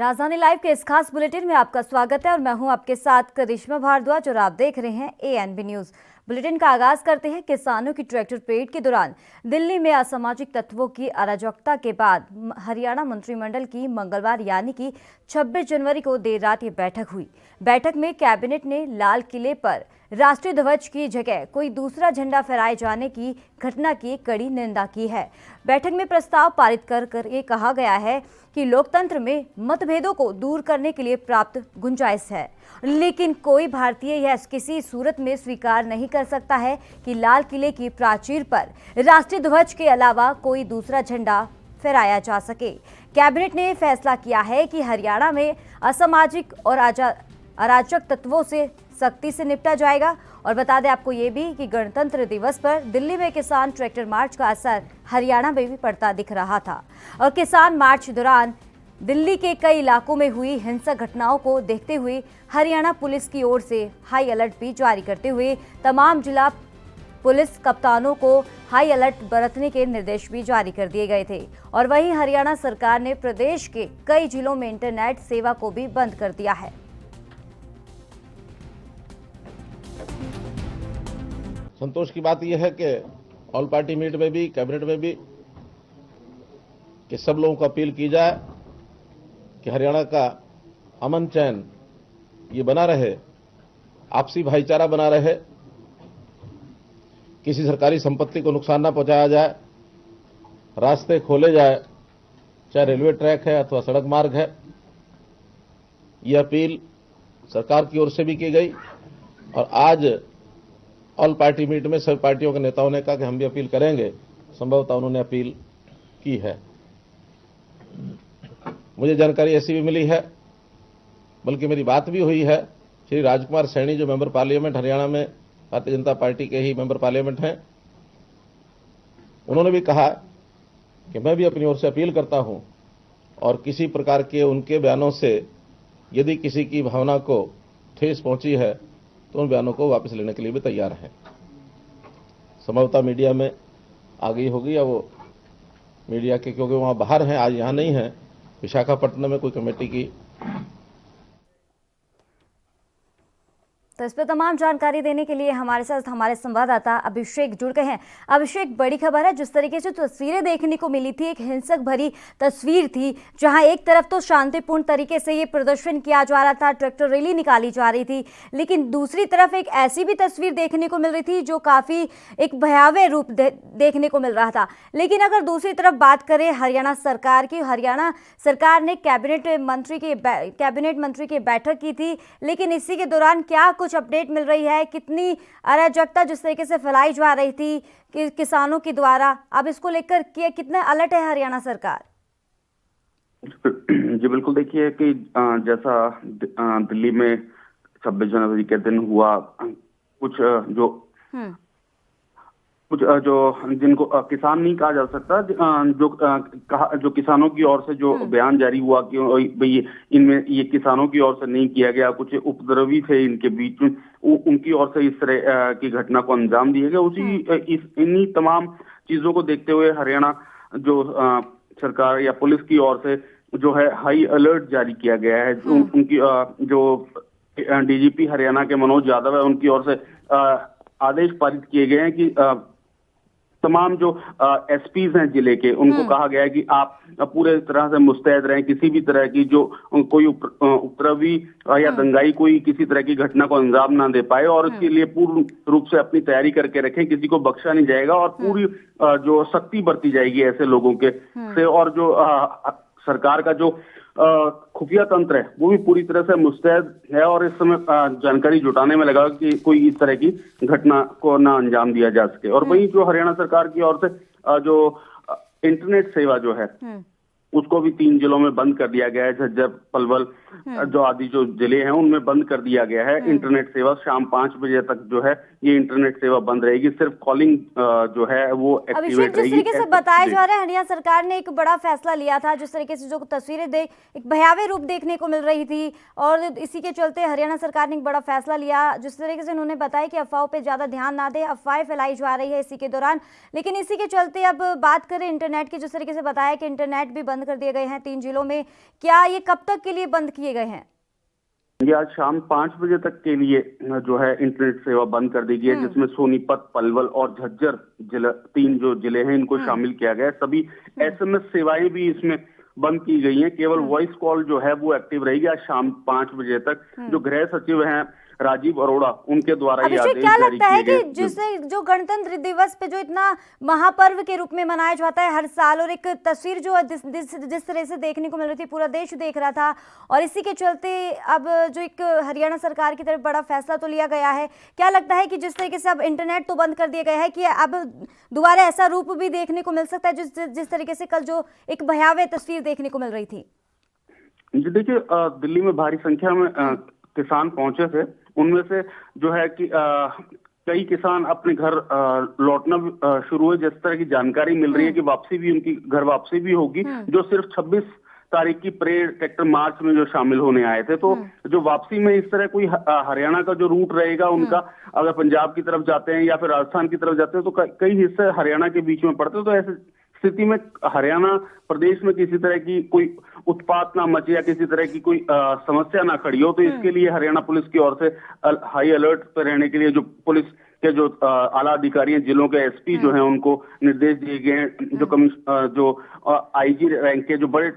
राजधानी लाइव के इस खास बुलेटिन में आपका स्वागत है और मैं हूं आपके साथ करिश्मा भारद्वाज और आप देख रहे हैं एएनबी न्यूज। बुलेटिन का आगाज करते हैं किसानों की ट्रैक्टर परेड के दौरान दिल्ली में असामाजिक तत्वों की अराजकता के बाद हरियाणा मंत्रिमंडल की मंगलवार यानी कि 26 जनवरी को देर रात ये बैठक हुई। बैठक में कैबिनेट ने लाल किले पर राष्ट्रीय ध्वज की जगह कोई दूसरा झंडा फहराए जाने की घटना की कड़ी निंदा की है। बैठक में प्रस्ताव पारित कर ये कहा गया है कि लोकतंत्र में मतभेदों को दूर करने के लिए प्राप्त गुंजाइश है, लेकिन कोई भारतीय यह किसी सूरत में स्वीकार नहीं कर सकता है कि लाल किले की प्राचीर पर राष्ट्रीय ध्वज के अलावा कोई दूसरा झंडा फहराया जा सके। कैबिनेट ने फैसला किया है कि हरियाणा में असामाजिक और अराजक तत्वों से सख्ती से निपटा जाएगा। और बता दें आपको ये भी कि गणतंत्र दिवस पर दिल्ली में किसान ट्रैक्टर मार्च का असर हरियाणा में भी पड़ता दिख रहा था और किसान मार्च दौरान दिल्ली के कई इलाकों में हुई हिंसक घटनाओं को देखते हुए हरियाणा पुलिस की ओर से हाई अलर्ट भी जारी करते हुए तमाम जिला पुलिस कप्तानों को हाई अलर्ट बरतने के निर्देश भी जारी कर दिए गए थे। और वहीं हरियाणा सरकार ने प्रदेश के कई जिलों में इंटरनेट सेवा को भी बंद कर दिया है। संतोष की बात यह है कि ऑल पार्टी मीट में भी कैबिनेट में भी कि सब लोगों को अपील की जाए कि हरियाणा का अमन चैन ये बना रहे, आपसी भाईचारा बना रहे, किसी सरकारी संपत्ति को नुकसान ना पहुंचाया जाए, रास्ते खोले जाए, चाहे रेलवे ट्रैक है अथवा सड़क मार्ग है। ये अपील सरकार की ओर से भी की गई और आज ऑल पार्टी मीट में सभी पार्टियों के नेताओं ने कहा कि हम भी अपील करेंगे। संभवतः उन्होंने अपील की है। मुझे जानकारी ऐसी भी मिली है, बल्कि मेरी बात भी हुई है, श्री राजकुमार सैनी जो मेंबर पार्लियामेंट हरियाणा में भारतीय जनता पार्टी के ही मेंबर पार्लियामेंट हैं, उन्होंने भी कहा कि मैं भी अपनी ओर से अपील करता हूं और किसी प्रकार के उनके बयानों से यदि किसी की भावना को ठेस पहुंची है तो उन बयानों को वापस लेने के लिए भी तैयार हैं। संभवतः मीडिया में आ गई होगी या वो मीडिया के, क्योंकि वहाँ बाहर हैं, आज यहाँ नहीं है, विशाखापट्टनम में कोई कमेटी की। तो इस पर तमाम जानकारी देने के लिए हमारे साथ हमारे संवाददाता अभिषेक जुड़ गए हैं। अभिषेक, बड़ी खबर है, जिस तरीके से तस्वीरें देखने को मिली थी, एक हिंसक भरी तस्वीर थी जहां एक तरफ तो शांतिपूर्ण तरीके से ये प्रदर्शन किया जा रहा था, ट्रैक्टर रैली निकाली जा रही थी, लेकिन दूसरी तरफ एक ऐसी भी तस्वीर देखने को मिल रही थी जो काफी एक भयावह रूप देखने को मिल रहा था। लेकिन अगर दूसरी तरफ बात करें हरियाणा सरकार की, हरियाणा सरकार ने कैबिनेट मंत्री की बैठक की थी, लेकिन इसी के दौरान क्या कुछ अपडेट मिल रही है? कितनी अराजकता जिस तरीके से फैलाई जा रही थी कि किसानों के द्वारा, अब इसको लेकर कितना अलर्ट है हरियाणा सरकार? जी बिल्कुल, देखिए कि जैसा दिल्ली में 26 जनवरी के दिन हुआ, जिनको किसान नहीं कहा जा सकता, जो किसानों की ओर से जो बयान जारी हुआ कि भाई इनमें ये किसानों की ओर से नहीं किया गया, कुछ उपद्रवी थे इनके बीच में, उनकी ओर से इस तरह की घटना को अंजाम दिया गया। इन्हीं तमाम चीजों को देखते हुए हरियाणा जो सरकार या पुलिस की ओर से जो है हाई अलर्ट जारी किया गया है। उनकी जो डीजीपी हरियाणा के मनोज यादव है, उनकी ओर से आदेश पारित किए गए हैं कि तमाम जो एसपीज हैं जिले के, उनको कहा गया है कि आप पूरे तरह से मुस्तैद रहें, किसी भी तरह की जो कोई उपद्रवी या दंगाई कोई किसी तरह की घटना को अंजाम ना दे पाए और इसके लिए पूर्ण रूप से अपनी तैयारी करके रखें। किसी को बख्शा नहीं जाएगा और पूरी जो सख्ती बरती जाएगी ऐसे लोगों के से। और जो सरकार का जो खुफिया तंत्र है वो भी पूरी तरह से मुस्तैद है और इस समय जानकारी जुटाने में लगा कि कोई इस तरह की घटना को ना अंजाम दिया जा सके। और वहीं जो हरियाणा सरकार की ओर से जो इंटरनेट सेवा जो है उसको भी 3 जिलों में बंद कर दिया गया है। झज्जर, पलवल जो आदि जो जिले हैं उनमें बंद कर दिया गया है। इंटरनेट सेवा शाम 5 बजे तक जो है ये इंटरनेट सेवा बंद रहेगी, सिर्फ कॉलिंग जो है वो अभिषेक, एक्टिवेट जिस रहेगी। तरीके से बताया जा रहा है हरियाणा सरकार ने एक बड़ा फैसला लिया था, जिस तरीके से जो तस्वीरें एक भयावह रूप देखने को मिल रही थी, और इसी के चलते हरियाणा सरकार ने एक बड़ा फैसला लिया, जिस तरीके से उन्होंने बताया कि अफवाहों पे ज्यादा ध्यान ना दें, अफवाहें फैलाई जा रही है इसी के दौरान। लेकिन इसी के चलते अब बात करें इंटरनेट की, जिस तरीके से बताया कि इंटरनेट भी बंद कर दिए गए हैं 3 जिलों में, क्या ये कब तक के लिए बंद किए गए हैं? ये आज शाम 5 बजे तक के लिए जो है इंटरनेट सेवा बंद कर दी गई है, जिसमें सोनीपत, पलवल और झज्जर जिला, 3 जो जिले हैं इनको शामिल किया गया है। सभी SMS सेवाएं भी इसमें बंद की गई हैं, केवल वॉइस कॉल जो है वो एक्टिव रहेगी आज शाम 5 बजे तक। जो गृह सचिव हैं राजीव अरोड़ा, उनके द्वारा ये आदेश क्या जारी लगता है किए कि गए। जिससे जो गणतंत्र दिवस पे जो इतना महापर्व के रूप में मनाया जाता है हर साल, और एक तस्वीर जो जिस तरह से देखने को मिल रही थी, पूरा देश देख रहा था, और इसी के चलते अब जो एक हरियाणा सरकार की तरफ बड़ा फैसला तो लिया गया है, क्या लगता है कि जिस तरीके से अब इंटरनेट तो बंद कर दिया गया है, कि अब दोबारा ऐसा रूप भी देखने को मिल सकता है जिस तरीके से कल जो एक भयावह तस्वीर देखने को मिल रही थी? जी देखिए, दिल्ली में भारी संख्या में किसान पहुंचे थे। उनमें से जो है कि कई किसान अपने घर लौटना शुरू हुए। जिस तरह की जानकारी मिल रही है कि वापसी भी, उनकी घर वापसी भी होगी, जो सिर्फ 26 तारीख की परेड ट्रैक्टर मार्च में जो शामिल होने आए थे। तो जो वापसी में इस तरह कोई हरियाणा का जो रूट रहेगा उनका, अगर पंजाब की तरफ जाते हैं या फिर राजस्थान की तरफ जाते हैं तो कई हिस्से हरियाणा के बीच में पड़ते हैं। तो ऐसे स्थिति में हरियाणा प्रदेश में किसी तरह की कोई उत्पात ना मचे या किसी तरह की कोई समस्या ना खड़ी हो, तो इसके लिए हरियाणा पुलिस की ओर से हाई अलर्ट पर रहने के लिए जो पुलिस के जो आला अधिकारी हैं, जिलों के SP जो हैं, उनको निर्देश दिए गए हैं। जो IG रैंक के जो बड़े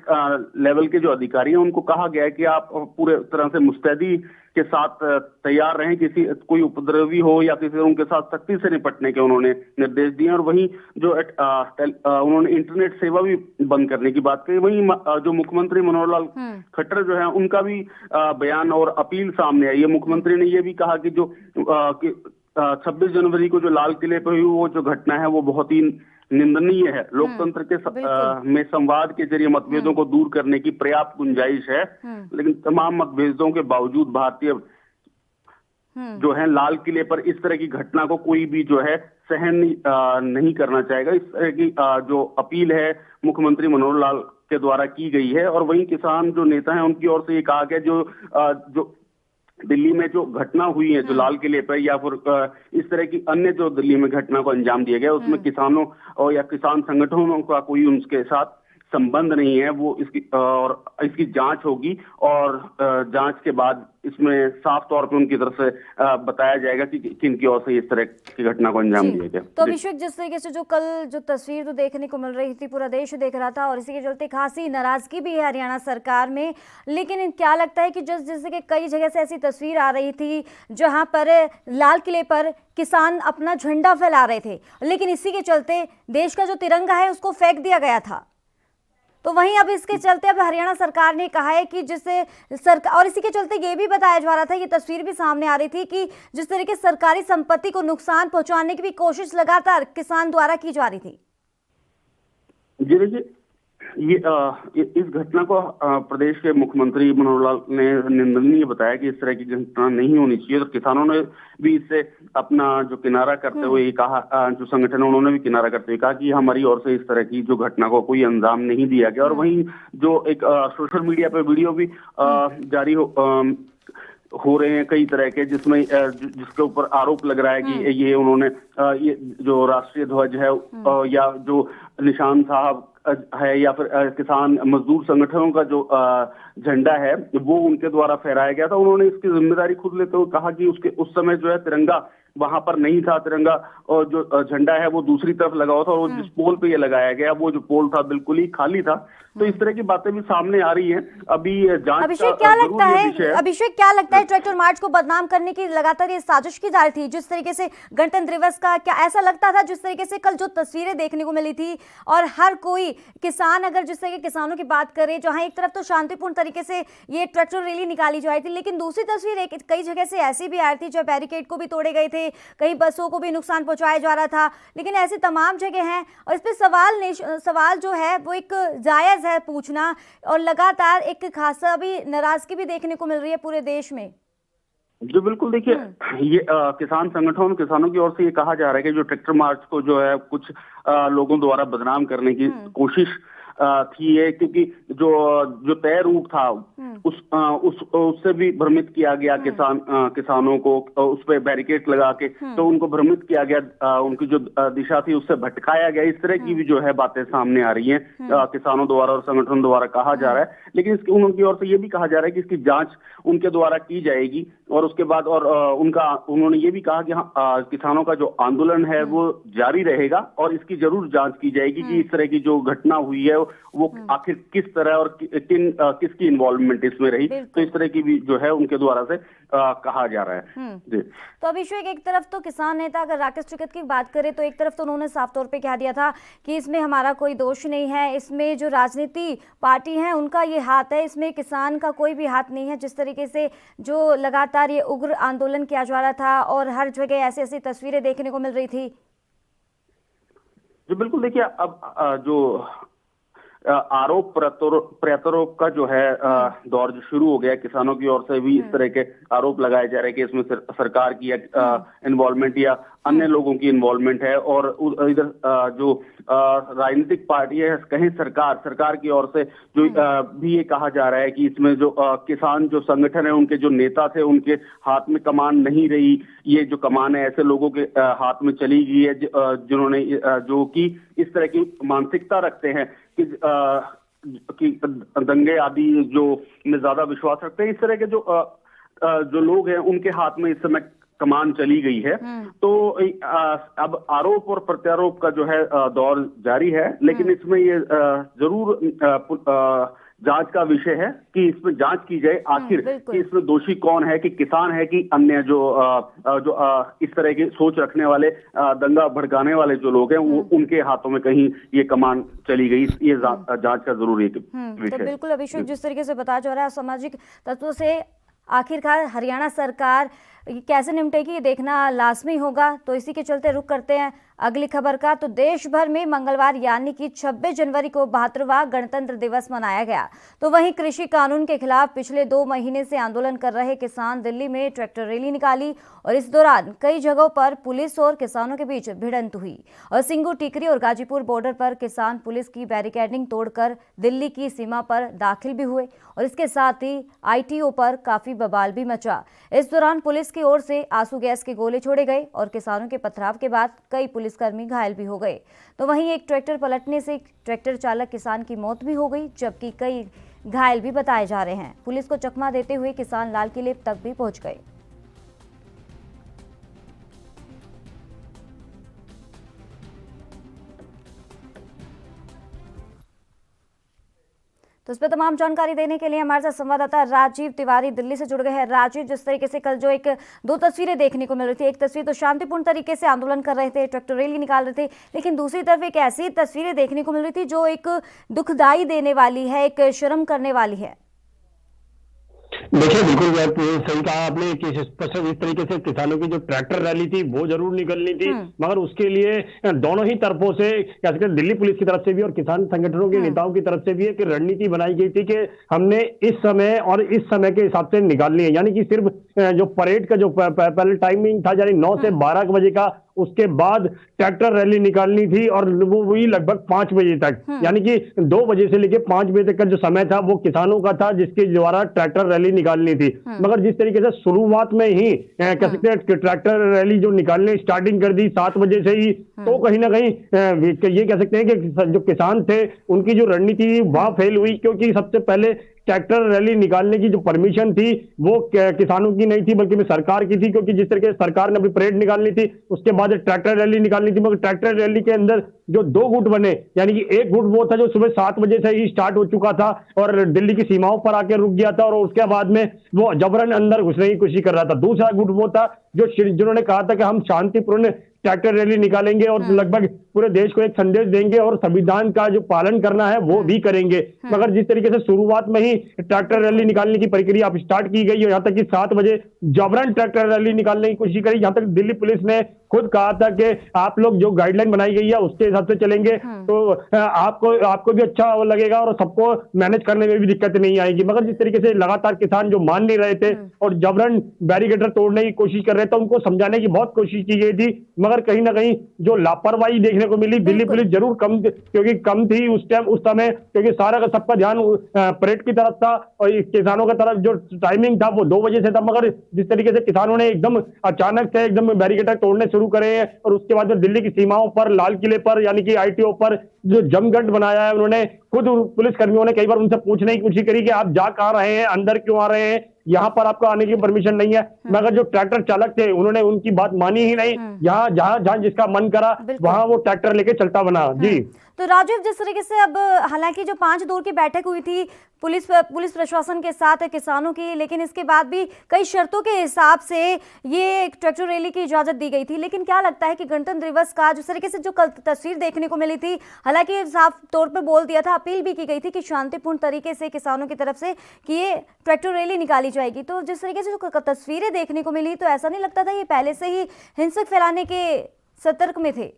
लेवल के जो अधिकारी हैं, उनको कहा गया है कि आप पूरे तरह से मुस्तैदी के साथ तैयार रहें, कोई उपद्रवी हो या किसी उनके साथ सख्ती से निपटने के उन्होंने निर्देश दिए। और वहीं जो उन्होंने इंटरनेट सेवा भी बंद करने की बात कही। वहीं जो मुख्यमंत्री मनोहर लाल खट्टर जो है, उनका भी बयान और अपील सामने आई है। मुख्यमंत्री ने यह भी कहा कि जो 26 जनवरी को जो लाल किले पर हुई वो जो घटना है वो बहुत ही निंदनीय है। लोकतंत्र के में संवाद के जरिए मतभेदों को दूर करने की पर्याप्त गुंजाइश है, लेकिन तमाम मतभेदों के बावजूद भारतीय जो है लाल किले पर इस तरह की घटना को कोई भी जो है सहन नहीं करना चाहेगा। इस तरह की जो अपील है मुख्यमंत्री मनोहर लाल के द्वारा की गई है। और वहीं किसान जो नेता हैं उनकी ओर से ये कहा गया जो दिल्ली में जो घटना हुई है, जो लाल किले पर या फिर इस तरह की अन्य जो दिल्ली में घटना को अंजाम दिया गया, उसमें किसानों और या किसान संगठनों का कोई उनके साथ संबंध नहीं है। वो इसकी जांच होगी और जांच के बाद इसमें साफ तौर पे उनकी तरफ से बताया जाएगा कि किनकी ओर से इस तरह की घटना को अंजाम दिया गया। तो अभिषेक, जिस तरीके से जो कल जो तस्वीर तो देखने को मिल रही थी, पूरा देश देख रहा था, और इसी के चलते खासी नाराजगी भी है हरियाणा सरकार में। लेकिन क्या लगता है कि जैसे कि कई जगह से ऐसी तस्वीर आ रही थी जहां पर लाल किले पर किसान अपना झंडा फैला रहे थे, लेकिन इसी के चलते देश का जो तिरंगा है उसको फेंक दिया गया था। तो वहीं अब इसके चलते अब हरियाणा सरकार ने कहा है कि जिससे सरकार, और इसी के चलते ये भी बताया जा रहा था, ये तस्वीर भी सामने आ रही थी कि जिस तरीके सरकारी संपत्ति को नुकसान पहुंचाने की भी कोशिश लगातार किसान द्वारा की जा रही थी। जी देखिए, इस घटना को प्रदेश के मुख्यमंत्री मनोहर लाल ने निंदनीय बताया कि इस तरह की घटना नहीं होनी चाहिए। तो किसानों ने भी इससे अपना जो किनारा करते हुए कहा, जो संगठन है उन्होंने भी किनारा करते हुए कहा कि हमारी ओर से इस तरह की जो घटना को कोई अंजाम नहीं दिया गया। और वहीं जो एक सोशल मीडिया पे वीडियो भी जारी हो रहे हैं कई तरह के, जिसमें जिसके ऊपर आरोप लग रहा है कि ये उन्होंने ये जो राष्ट्रीय ध्वज है या जो निशान साहब है या फिर किसान मजदूर संगठनों का जो झंडा है वो उनके द्वारा फहराया गया था। उन्होंने इसकी जिम्मेदारी खुद लेते हुए कहा कि उस समय जो है तिरंगा वहां पर नहीं था, तिरंगा और जो झंडा है वो दूसरी तरफ लगा हुआ था, और जिस पोल पे ये लगाया गया वो जो पोल था बिल्कुल ही खाली था। तो इस तरह की बातें भी सामने आ रही हैं। अभी जांच अभिषेक, क्या लगता है ट्रैक्टर मार्च को बदनाम करने की लगातार ये साजिश की जा रही थी? जिस तरीके से गणतंत्र दिवस का, क्या ऐसा लगता था जिस तरीके से कल जो तस्वीरें देखने को मिली थी, और हर कोई किसान, अगर जिस तरह के किसानों की बात करें, जहां एक तरफ तो शांतिपूर्ण तरीके से ये ट्रैक्टर रैली निकाली जा रही थी, लेकिन दूसरी तस्वीर कई जगह से ऐसी भी आ रही थी जो बैरिकेड को भी तोड़े गए थे, कई बसों को भी नुकसान पहुंचाया जा रहा था। लेकिन ऐसी तमाम जगह हैं, और इस पे सवाल जो है वो एक जायज है पूछना, और लगातार एक खासा भी नाराजगी भी देखने को मिल रही है पूरे देश में। जो बिल्कुल देखिए, ये किसान संगठन, किसानों की ओर से ये कहा जा रहा है कि जो ट्रैक्टर मार्च को जो है कुछ लोगों द्वारा बदनाम करने की कोशिश थी है, क्योंकि जो जो तय रूट था उससे भी भ्रमित किया गया किसानों को, उस पे बैरिकेड लगा के तो उनको भ्रमित किया गया, उनकी जो दिशा थी उससे भटकाया गया। इस तरह की भी जो है बातें सामने आ रही हैं किसानों द्वारा और संगठन द्वारा कहा जा रहा है। लेकिन उनकी ओर से ये भी कहा जा रहा है कि इसकी जांच उनके द्वारा की जाएगी और उसके बाद और उन्होंने ये भी कहा कि किसानों का जो आंदोलन है वो जारी रहेगा और इसकी जरूर जांच की जाएगी कि इस तरह की जो घटना हुई है वो आखिर किस तरह और किसकी इन्वॉल्वमेंट इसमें रही। तो इस तरह की भी जो है उनके द्वारा से कहा जा रहा है। जी। तो अभिषेक, एक तरफ तो किसान नेता अगर राकेश टिकैत की बात करें तो एक तरफ तो उन्होंने साफ तौर पे कह दिया था कि इसमें हमारा कोई दोष नहीं है, इसमें जो राजनीति पार्टी है उनका ये हाथ है, इसमें किसान का कोई भी हाथ नहीं है। जिस तरीके से जो लगातार ये उग्र आंदोलन किया जा रहा था और हर जगह ऐसी ऐसी तस्वीरें देखने को मिल रही थी। जी बिल्कुल, देखिए अब जो आरोप प्रत्यारोप का जो है दौर जो शुरू हो गया, किसानों की ओर से भी इस तरह के आरोप लगाए जा रहे हैं कि इसमें सरकार की इन्वॉल्वमेंट या अन्य लोगों की इन्वॉल्वमेंट है। और इधर जो राजनीतिक पार्टी है, कहीं सरकार की ओर से जो भी ये कहा जा रहा है कि इसमें जो किसान जो संगठन है उनके जो नेता थे उनके हाथ में कमान नहीं रही, ये जो कमान है ऐसे लोगों के हाथ में चली गई है जिन्होंने जो कि इस तरह की मानसिकता रखते हैं कि दंगे आदि जो में ज्यादा विश्वास रखते हैं। इस तरह के जो लोग हैं उनके हाथ में इस समय कमान चली गई है। तो अब आरोप और प्रत्यारोप का जो है दौर जारी है, लेकिन इसमें ये जरूर जांच का विषय है कि इसमें जांच की जाए आखिर कि इसमें दोषी कौन है, कि किसान है कि अन्य जो इस तरह की सोच रखने वाले दंगा भड़काने वाले जो लोग हैं वो उनके हाथों में कहीं ये कमान चली गई। ये जांच का जरूरी विषय। तो बिल्कुल अभिषेक, जिस तरीके से बताया जा रहा है सामाजिक तत्वों से आखिरकार हरियाणा सरकार कैसे निपटेगी ये देखना लाजमी होगा। तो इसी के चलते रुख करते हैं अगली खबर का। तो देश भर में मंगलवार यानी कि 26 जनवरी को 72वां गणतंत्र दिवस मनाया गया। तो वहीं कृषि कानून के खिलाफ पिछले 2 महीने से आंदोलन कर रहे किसान दिल्ली में ट्रैक्टर रैली निकाली और इस दौरान कई जगहों पर पुलिस और किसानों के बीच भिड़ंत हुई और सिंगू, टिकरी और गाजीपुर बॉर्डर पर किसान पुलिस की बैरिकेडिंग तोड़कर दिल्ली की सीमा पर दाखिल भी हुए और इसके साथ ही ITO पर काफी बवाल भी मचा। इस दौरान पुलिस की ओर से आंसू गैस के गोले छोड़े गए और किसानों के पथराव के बाद कई पुलिसकर्मी घायल भी हो गए। तो वहीं एक ट्रैक्टर पलटने से ट्रैक्टर चालक किसान की मौत भी हो गई, जबकि कई घायल भी बताए जा रहे हैं। पुलिस को चकमा देते हुए किसान लाल किले तक भी पहुंच गए। तो इस पर तमाम जानकारी देने के लिए हमारे साथ संवाददाता राजीव तिवारी दिल्ली से जुड़ गए हैं। राजीव, जिस तरीके से कल जो 2 तस्वीरें देखने को मिल रही थी, एक तस्वीर तो शांतिपूर्ण तरीके से आंदोलन कर रहे थे, ट्रैक्टर रैली निकाल रहे थे, लेकिन दूसरी तरफ एक ऐसी तस्वीरें देखने को मिल रही थी जो एक दुखदाई देने वाली है, एक शर्म करने वाली है। देखिए बिल्कुल सही कहा आपने कि इस तरीके से किसानों की जो ट्रैक्टर रैली थी वो जरूर निकलनी थी, मगर उसके लिए दोनों ही तरफों से क्या कहते हैं, दिल्ली पुलिस की तरफ से भी और किसान संगठनों के नेताओं की तरफ से भी एक रणनीति बनाई गई थी कि हमने इस समय और इस समय के हिसाब से निकालनी है। यानी कि सिर्फ जो परेड का जो पहले टाइमिंग था यानी 9 से 12 बजे का, उसके बाद ट्रैक्टर रैली निकालनी थी और वो हुई लगभग 5 बजे तक। यानी कि 2 बजे से लेकर 5 बजे तक का जो समय था वो किसानों का था जिसके द्वारा ट्रैक्टर रैली निकालनी थी। मगर जिस तरीके से शुरुआत में ही कह सकते हैं ट्रैक्टर रैली जो निकालने स्टार्टिंग कर दी 7 बजे से ही, तो कहीं ना कहीं ये कह सकते हैं कि जो किसान थे उनकी जो रणनीति वहां फेल हुई, क्योंकि सबसे पहले ट्रैक्टर रैली निकालने की जो परमिशन थी वो किसानों की नहीं थी बल्कि सरकार की थी, क्योंकि जिस तरीके से सरकार ने अपनी परेड निकालनी थी उसके बाद ट्रैक्टर रैली निकालनी थी। मगर ट्रैक्टर रैली के अंदर जो 2 गुट बने, यानी कि एक गुट वो था जो सुबह 7 बजे से ही स्टार्ट हो चुका था और दिल्ली की सीमाओं पर आके रुक गया था और उसके बाद में वो जबरन अंदर घुसने की कोशिश कर रहा था। दूसरा गुट वो था जो जिन्होंने कहा था कि हम शांतिपूर्ण ट्रैक्टर रैली निकालेंगे और लगभग पूरे देश को एक संदेश देंगे और संविधान का जो पालन करना है वो भी करेंगे। मगर जिस तरीके से शुरुआत में ही ट्रैक्टर रैली निकालने की प्रक्रिया अब स्टार्ट की गई है, यहाँ तक कि 7 बजे जबरन ट्रैक्टर रैली निकालने की कोशिश करी, यहाँ तक दिल्ली पुलिस ने खुद कहा था कि आप लोग जो गाइडलाइन बनाई गई है उसके हिसाब से चलेंगे तो आपको भी अच्छा लगेगा और सबको मैनेज करने में भी दिक्कत नहीं आएगी। मगर जिस तरीके से लगातार किसान जो मान नहीं रहे थे और जबरन बैरिकेडर तोड़ने की कोशिश कर रहे थे, उनको समझाने की बहुत कोशिश की गई थी, मगर कहीं ना कहीं जो लापरवाही देखने को मिली। दिल्ली पुलिस जरूर क्योंकि कम थी उस समय, क्योंकि सारा का सबका ध्यान परेड की तरफ था और किसानों की तरफ जो टाइमिंग था वो 2 बजे से था। मगर जिस तरीके से किसानों ने एकदम अचानक से एकदम बैरिकेडर तोड़ने शुरू करे हैं और उसके बाद जो दिल्ली की सीमाओं पर, लाल किले पर यानी कि ITO पर जो जमघट बनाया है, उन्होंने खुद पुलिस कर्मियों ने कई बार उनसे पूछने की कोशिश करी कि आप जा कहाँ रहे हैं, अंदर क्यों आ रहे हैं, यहाँ पर आपको आने की परमिशन नहीं है। मगर जो ट्रैक्टर चालक थे उन्होंने उनकी बात मानी ही नहीं, यहाँ जहां जिसका मन करा वहां वो ट्रैक्टर लेके चलता बना। जी तो राजीव, जिस तरीके से अब हालांकि जो 5 दौर की बैठक हुई थी पुलिस प्रशासन के साथ किसानों की, लेकिन इसके बाद भी कई शर्तों के हिसाब से ये ट्रैक्टर रैली की इजाजत दी गई थी। लेकिन क्या लगता है कि गणतंत्र दिवस का जिस तरीके से जो कल तस्वीर देखने को मिली थी, हालांकि साफ तौर पर बोल दिया था, अपील भी की गई थी कि शांतिपूर्ण तरीके से किसानों की तरफ से कि ये ट्रैक्टर रैली निकाली जाएगी, तो जिस तरीके से जो तस्वीरें देखने को मिली तो ऐसा नहीं लगता था ये पहले से ही हिंसक फैलाने के सतर्क में थे?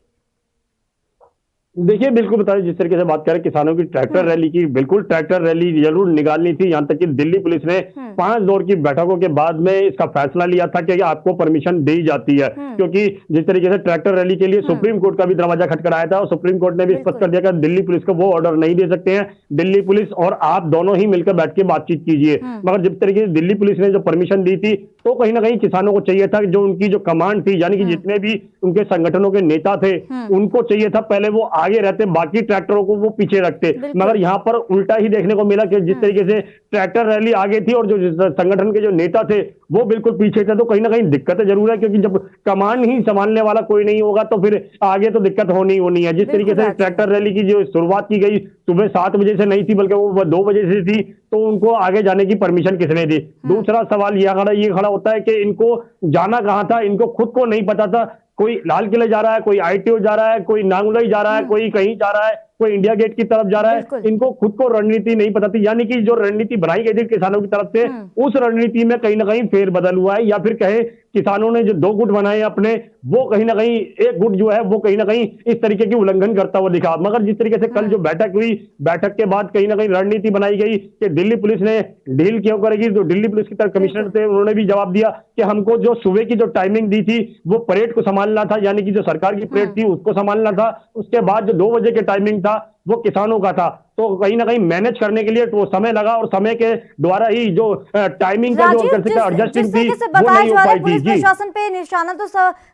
देखिए, बिल्कुल बता दें, जिस तरीके से बात करें किसानों की ट्रैक्टर रैली की, बिल्कुल ट्रैक्टर रैली जरूर निकालनी थी। यहाँ तक कि दिल्ली पुलिस ने 5 दौर की बैठकों के बाद में इसका फैसला लिया था कि आपको परमिशन दी जाती है, क्योंकि जिस तरीके से ट्रैक्टर रैली के लिए सुप्रीम कोर्ट का भी दरवाजा खटखटाया था और सुप्रीम कोर्ट ने भी स्पष्ट कर दिया कि दिल्ली पुलिस को वो ऑर्डर नहीं दे सकते हैं, दिल्ली पुलिस और आप दोनों ही मिलकर बैठ के बातचीत कीजिए। मगर जिस तरीके से दिल्ली पुलिस ने जो परमिशन दी थी तो कहीं ना कहीं किसानों को चाहिए था जो उनकी जो कमांड थी, यानी कि जितने भी उनके संगठनों के नेता थे उनको चाहिए था पहले वो आगे रहते, बाकी ट्रैक्टरों को वो पीछे रखते। मगर यहाँ पर उल्टा ही देखने को मिला कि जिस तरीके से ट्रैक्टर रैली आगे थी और जो संगठन के जो नेता थे वो बिल्कुल पीछे थे, तो कहीं ना कहीं दिक्कत जरूर है, क्योंकि जब कमान ही संभालने वाला कोई नहीं होगा तो फिर आगे तो दिक्कत होनी है। जिस तरीके से ट्रैक्टर रैली की जो शुरुआत की गई सुबह 7 बजे से नहीं थी बल्कि वो 2 बजे से थी, तो उनको आगे जाने की परमिशन किसने दी? दूसरा सवाल ये खड़ा होता है कि इनको जाना कहां था, इनको खुद को नहीं पता था। कोई लाल किले जा रहा है, कोई ITO जा रहा है, कोई नांगलोई जा रहा है, कोई कहीं जा रहा है, कोई इंडिया गेट की तरफ जा रहा है, इनको खुद को रणनीति नहीं पता थी। यानी कि जो रणनीति बनाई गई थी किसानों की तरफ से उस रणनीति में कहीं ना कहीं फेरबदल हुआ है, या फिर कहे किसानों ने जो 2 गुट बनाए अपने, वो कहीं ना कहीं एक गुट जो है वो कहीं ना कहीं इस तरीके की उल्लंघन करता हुआ दिखा। मगर जिस तरीके से कल जो बैठक हुई, बैठक के बाद कहीं ना कहीं रणनीति बनाई गई कि दिल्ली पुलिस ने डील क्यों करेगी, तो दिल्ली पुलिस की तरफ कमिश्नर थे उन्होंने भी जवाब दिया कि हमको जो सुबह की जो टाइमिंग दी थी वो परेड को संभालना था, यानी कि जो सरकार की परेड थी उसको संभालना था, उसके बाद जो 2 बजे के टाइमिंग था वो किसानों का था। तो कहीं ना कहीं मैनेज करने के लिए तो समय लगा और समय के द्वारा ही जो टाइमिंग का जो एडजस्टिंग थी वो नहीं हो पाई थी। पुलिस प्रशासन पे निशाना तो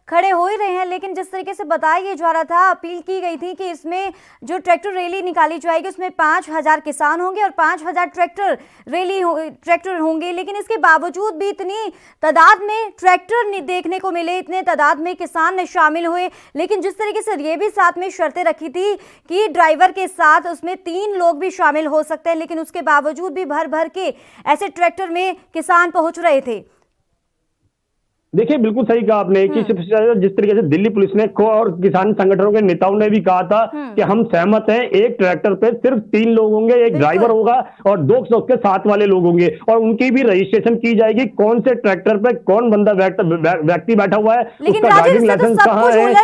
खड़े हो ही रहे हैं, लेकिन जिस तरीके से बताया जा रहा था, अपील की गई थी कि इसमें जो ट्रैक्टर रैली निकाली जाएगी उसमें 5000 किसान होंगे और 5000 ट्रैक्टर होंगे, लेकिन इसके बावजूद भी इतनी तादाद में ट्रैक्टर देखने को मिले, इतने तादाद में किसान शामिल हुए, लेकिन जिस तरीके से ये भी साथ में शर्तें रखी थी कि ड्राइवर के साथ उसमें 3 लोग भी शामिल हो सकते हैं, लेकिन उसके बावजूद भी भर भर के ऐसे ट्रैक्टर में किसान पहुंच रहे थे। देखिए, बिल्कुल सही कहा आपने कि जिस तरीके से दिल्ली पुलिस ने और किसान संगठनों के नेताओं ने भी कहा था कि हम सहमत हैं, एक ट्रैक्टर पे सिर्फ 3 लोग होंगे, एक ड्राइवर होगा और 2 के साथ वाले लोग होंगे और उनकी भी रजिस्ट्रेशन की जाएगी, कौन से ट्रैक्टर पे कौन बंदा व्यक्ति बैठा हुआ है, लेकिन राजीव, इससे तो सब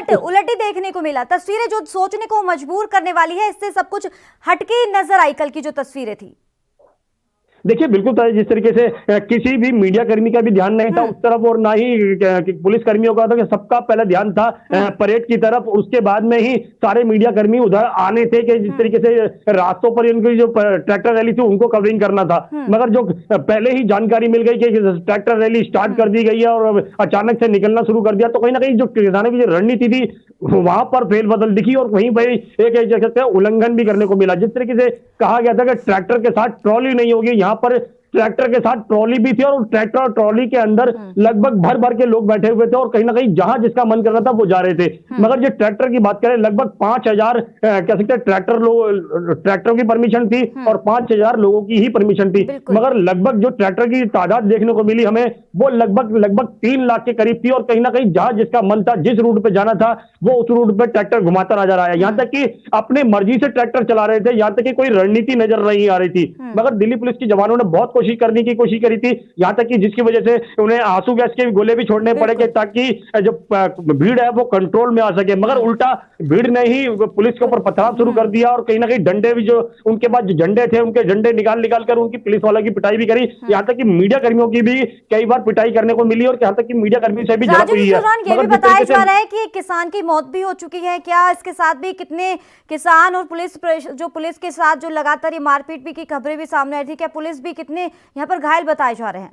कुछ उलट ही देखने को मिला। तस्वीरें जो सोचने को मजबूर करने वाली है, इससे सब कुछ हटके नजर आई कल की जो तस्वीरें थी। देखिए, बिल्कुल जिस तरीके से किसी भी मीडिया कर्मी का भी ध्यान नहीं था उस तरफ और ना ही पुलिस कर्मियों का था, कि सबका पहला ध्यान था परेड की तरफ, उसके बाद में ही सारे मीडिया कर्मी उधर आने थे कि जिस तरीके से रास्तों पर उनकी जो ट्रैक्टर रैली थी उनको कवरिंग करना था। मगर जो पहले ही जानकारी मिल गई कि ट्रैक्टर रैली स्टार्ट कर दी गई है और अचानक से निकलना शुरू कर दिया, तो कहीं ना कहीं जो किसानों की जो रणनीति थी वहां पर फेरबदल दिखी और वहीं पर एक उल्लंघन भी करने को मिला। जिस तरीके से कहा गया था कि ट्रैक्टर के साथ ट्रॉली नहीं होगी, यहाँ पर ट्रैक्टर के साथ ट्रॉली भी थी और ट्रैक्टर और ट्रॉली के अंदर लगभग भर भर के लोग बैठे हुए थे और कहीं ना कहीं जहां जिसका मन कर रहा था वो जा रहे थे। मगर जो ट्रैक्टर की बात करें, लगभग 5,000 कह सकते हैं ट्रैक्टरों की परमिशन थी और 5,000 लोगों की ही परमिशन थी। मगर लगभग जो ट्रैक्टर की तादाद देखने को मिली हमें, वो लगभग 3 लाख के करीब थी और कहीं ना कहीं जहां जिसका मन था, जिस रूट पे जाना था, वो उस रूट पे ट्रैक्टर घुमाता नजर आया। यहां तक कि अपने मर्जी से ट्रैक्टर चला रहे थे, यहां तक कि कोई रणनीति नजर नहीं आ रही थी। मगर दिल्ली पुलिस के जवानों ने बहुत कोशिश करने की कोशिश करी थी, यहां तक कि जिसकी वजह से उन्हें आंसू गैस के गोले भी छोड़ने पड़े कि ताकि जो भीड़ है वो कंट्रोल में आ सके। मगर उल्टा भीड़ ने ही पुलिस के ऊपर पथराव शुरू कर दिया और कहीं ना कहीं डंडे भी, जो उनके पास जो झंडे थे, उनके झंडे निकाल निकाल कर उनकी पुलिस वालों की पिटाई भी करी। यहां तक कि मीडिया कर्मियों की भी कई बार पिटाई करने को मिली और यहां तक कि मीडिया कर्मी से भी झड़प हुई है। ये भी बताया जा रहा है कि किसान की मौत भी हो चुकी है। क्या इसके साथ भी कितने किसान और पुलिस के साथ जो लगातार ये मारपीट भी की खबरें भी सामने आई थी, क्या पुलिस भी कितने यहाँ पर घायल बताए जा रहे हैं?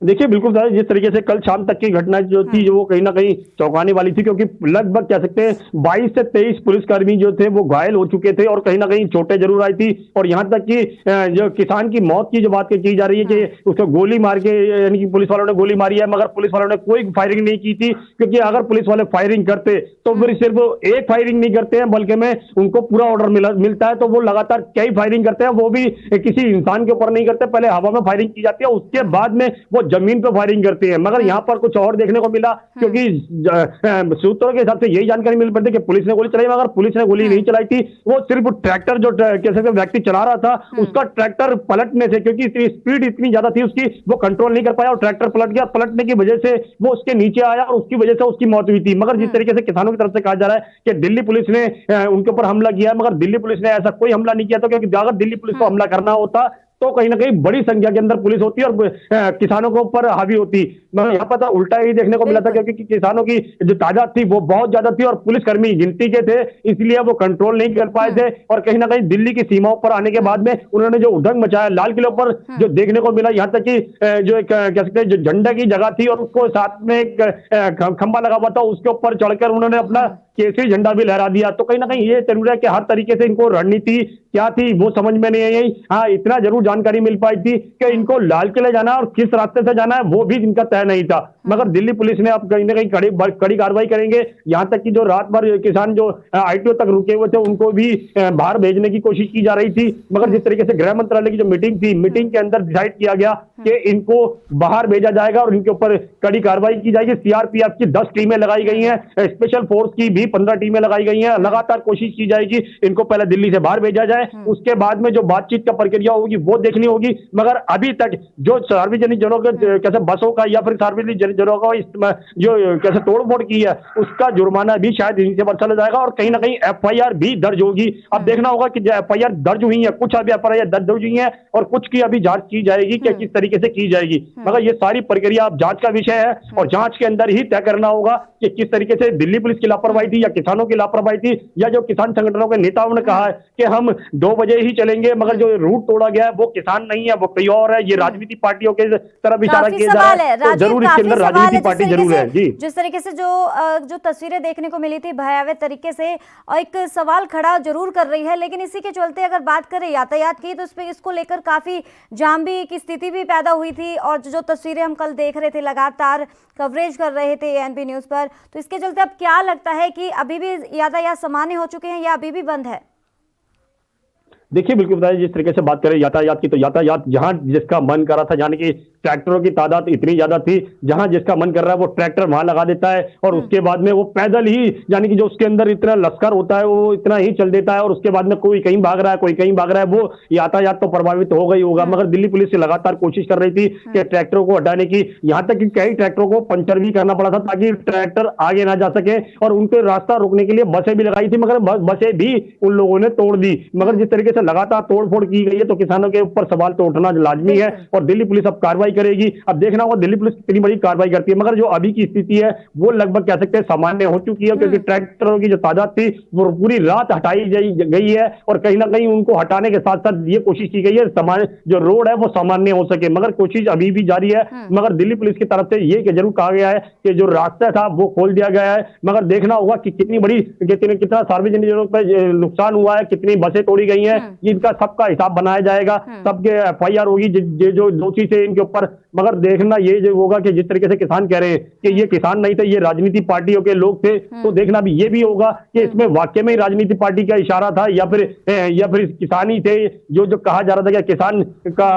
देखिए बिल्कुल दादा, जिस तरीके से कल शाम तक की घटना जो थी, जो वो कहीं ना कहीं चौंकाने वाली थी, क्योंकि लगभग कह सकते हैं 22 से 23 पुलिसकर्मी जो थे वो घायल हो चुके थे और कहीं ना कहीं चोटें जरूर आई थी। और यहां तक कि जो किसान की मौत की जो बात की जा रही है कि उसको गोली मार के, यानी कि पुलिस वालों ने गोली मारी है, मगर पुलिस वालों ने कोई फायरिंग नहीं की थी। क्योंकि अगर पुलिस वाले फायरिंग करते तो फिर सिर्फ एक फायरिंग नहीं करते हैं, बल्कि में उनको पूरा ऑर्डर मिलता है, तो वो लगातार कई फायरिंग करते हैं। वो भी किसी इंसान के ऊपर नहीं करते, पहले हवा में फायरिंग की जाती है, उसके बाद में वो जमीन पर फायरिंग करते हैं। मगर यहाँ पर कुछ और देखने को मिला, क्योंकि सूत्रों के हिसाब से यही जानकारी मिल पाती है कि पुलिस ने गोली चलाई, मगर पुलिस ने गोली नहीं चलाई थी। वो सिर्फ ट्रैक्टर जो कह सकते व्यक्ति चला रहा था, उसका ट्रैक्टर पलटने से, क्योंकि स्पीड इतनी ज्यादा थी उसकी, वो कंट्रोल नहीं कर पाया और ट्रैक्टर पलट गया। पलटने की वजह से वो उसके नीचे आया और उसकी वजह से उसकी मौत हुई थी। मगर जिस तरीके से किसानों की तरफ से कहा जा रहा है कि दिल्ली पुलिस ने उनके ऊपर हमला किया, मगर दिल्ली पुलिस ने ऐसा कोई हमला नहीं किया था। क्योंकि अगर दिल्ली पुलिस को हमला करना होता तो कहीं ना कहीं बड़ी संख्या के अंदर पुलिस होती और किसानों के ऊपर हावी होती। मगर यहाँ पर तो उल्टा ही देखने को मिला था, क्योंकि किसानों की जो तादाद थी वो बहुत ज्यादा थी और पुलिसकर्मी गिनती के थे, इसलिए वो कंट्रोल नहीं कर पाए थे। और कहीं ना कहीं दिल्ली की सीमाओं पर आने के बाद में उन्होंने जो उधंग मचाया, लाल किले पर जो देखने को मिला, यहाँ तक कि जो एक कह सकते हैं जो झंडे की जगह थी और उसको साथ में एक खंबा लगा हुआ था, उसके ऊपर चढ़कर उन्होंने अपना केसरी झंडा भी लहरा दिया। तो कहीं ना कहीं ये जरूर है कि हर तरीके से इनको रणनीति क्या थी वो समझ में नहीं आई। हाँ, इतना जरूर जानकारी मिल पाई थी कि इनको लाल किले जाना और किस रास्ते से जाना है वो भी इनका तय नहीं था। मगर दिल्ली पुलिस ने अब कहीं ना कहीं कड़ी कार्रवाई करेंगे। यहाँ तक कि जो रात भर किसान जो ITO तक रुके हुए थे उनको भी बाहर भेजने की कोशिश की जा रही थी। मगर जिस तरीके से गृह मंत्रालय की जो मीटिंग थी, मीटिंग के अंदर डिसाइड किया गया कि इनको बाहर भेजा जाएगा और इनके ऊपर कड़ी कार्रवाई की जाएगी। CRPF की 10 टीमें लगाई गई हैं, स्पेशल फोर्स की भी 15 टीमें लगाई गई हैं। लगातार कोशिश की जाएगी इनको पहले दिल्ली से बाहर भेजा जाए, उसके बाद में जो बातचीत का प्रक्रिया होगी वो देखनी होगी। मगर अभी तक जो सार्वजनिक जनों के कैसे बसों का या फिर सार्वजनिक जनों का जो कैसे तोड़फोड़ की है उसका जुर्माना भी शायद इन्हीं से वसूला जाएगा और कहीं ना कहीं FIR भी दर्ज होगी। अब देखना होगा कि जो FIR दर्ज हुई है, कुछ अभी FIR दर्ज हुई है और कुछ की अभी जांच की जाएगी कि किस तरीके से की जाएगी। मगर ये सारी प्रक्रिया अब जांच का विषय है और जांच के अंदर ही तय करना होगा कि किस तरीके से दिल्ली पुलिस की लापरवाही थी या किसानों की लापरवाही थी, या जो किसान संगठनों के नेताओं ने कहा है कि हम 2 बजे ही चलेंगे, मगर जो रूट तोड़ा गया है वो किसान नहीं है, वो कोई और है। ये राजनीतिक पार्टियों के तरफ इशारा किया जा रहा है, तो जरूर इसके अंदर राजनीतिक पार्टी जरूर है। जी, जिस तरीके से जो तस्वीरें देखने को मिली थी भयावह तरीके से, और एक सवाल खड़ा जरूर कर रही है, लेकिन इसी के चलते अगर बात करें यातायात की तो इसको लेकर काफी जाम भी की स्थिति भी पैदा हुई थी। और जो तस्वीरें हम कल देख रहे थे, लगातार कवरेज कर रहे थे ANP न्यूज पर, तो इसके चलते अब क्या लगता है कि अभी भी यातायात सामान्य हो चुके हैं या अभी भी बंद है? देखिए बिल्कुल बताइए, जिस तरीके से बात करें यातायात की, तो यातायात जहां जिसका मन कर रहा था, यानी कि ट्रैक्टरों की तादाद इतनी ज्यादा थी, जहां जिसका मन कर रहा है वो ट्रैक्टर वहां लगा देता है और उसके बाद में वो पैदल ही, यानी कि जो उसके अंदर इतना लश्कर होता है वो इतना ही चल देता है और उसके बाद में कोई कहीं भाग रहा है, कोई कहीं भाग रहा है, वो यातायात तो प्रभावित होगा ही होगा। मगर दिल्ली पुलिस से लगातार कोशिश कर रही थी कि ट्रैक्टरों को हटाने की, यहाँ तक कि कई ट्रैक्टरों को पंचर भी करना पड़ा था ताकि ट्रैक्टर आगे ना जा सके और उनके रास्ता रोकने के लिए बसें भी लगाई थी, मगर बसें भी उन लोगों ने तोड़ दी। मगर जिस तरीके से लगातार तोड़फोड़ की गई है तो किसानों के ऊपर सवाल तो उठना लाजमी है और दिल्ली पुलिस अब कार्रवाई करेगी। अब देखना होगा दिल्ली पुलिस कितनी बड़ी कार्रवाई करती है, मगर जो अभी की स्थिति है वो लगभग कह सकते हैं सामान्य हो चुकी है, क्योंकि ट्रैक्टरों की जो तादाद थी वो पूरी रात हटाई गई है और कहीं ना कहीं उनको हटाने के साथ साथ ये कोशिश की गई है सामान्य जो रोड है वो सामान्य हो सके, मगर कोशिश अभी भी जारी है। मगर दिल्ली पुलिस की तरफ से ये जरूर कहा गया है कि जो रास्ता था वो खोल दिया गया है, मगर देखना होगा कि कितनी बड़ी कितना सार्वजनिक जगहों पर नुकसान हुआ है, कितनी बसें तोड़ी गई हैं, इनका सबका हिसाब बनाया जाएगा, सबके एफआईआर होगी जो दोषी थे इनके ऊपर। मगर देखना ये जो होगा कि जिस तरीके से किसान कह रहे हैं कि ये किसान नहीं थे, ये राजनीति पार्टियों के लोग थे, तो देखना भी ये भी होगा कि इसमें वाकई में राजनीति पार्टी का इशारा था या फिर किसान ही थे। जो कहा जा रहा था कि किसान का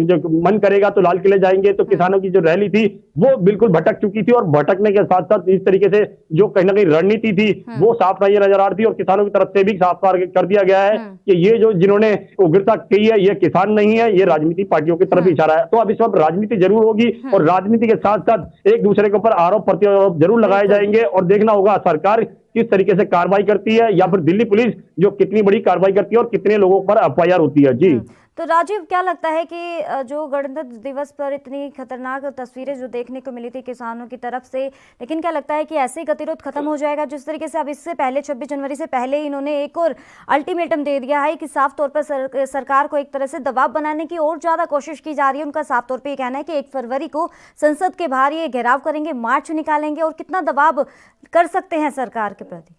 जो मन करेगा तो लाल किले जाएंगे, तो किसानों की जो रैली थी वो बिल्कुल भटक चुकी थी और भटकने के साथ साथ इस तरीके से जो कहीं ना कहीं रणनीति थी वो साफ नजर आ रही थी और किसानों की तरफ से भी साफ कर दिया गया है कि ये जो जिन्होंने उग्रता की है ये किसान नहीं है, ये राजनीतिक पार्टियों की तरफ इशारा है। तो अब इस वक्त राजनीति जरूर होगी और राजनीति के साथ साथ एक दूसरे के ऊपर आरोप प्रत्यारोप जरूर लगाए जाएंगे और देखना होगा सरकार किस तरीके से कार्रवाई करती है या फिर दिल्ली पुलिस जो कितनी बड़ी कार्रवाई करती है और कितने लोगों पर एफआईआर होती है। जी तो राजीव, क्या लगता है कि जो गणतंत्र दिवस पर इतनी खतरनाक तस्वीरें जो देखने को मिली थी किसानों की तरफ से, लेकिन क्या लगता है कि ऐसे ही गतिरोध खत्म हो जाएगा जिस तरीके से अब इससे पहले 26 जनवरी से पहले इन्होंने एक और अल्टीमेटम दे दिया है कि साफ तौर पर सरकार को एक तरह से दबाव बनाने की और ज्यादा कोशिश की जा रही है। उनका साफ तौर पर यह कहना है कि 1 फरवरी को संसद के बाहर ये घेराव करेंगे, मार्च निकालेंगे और कितना दबाव कर सकते हैं सरकार के प्रति?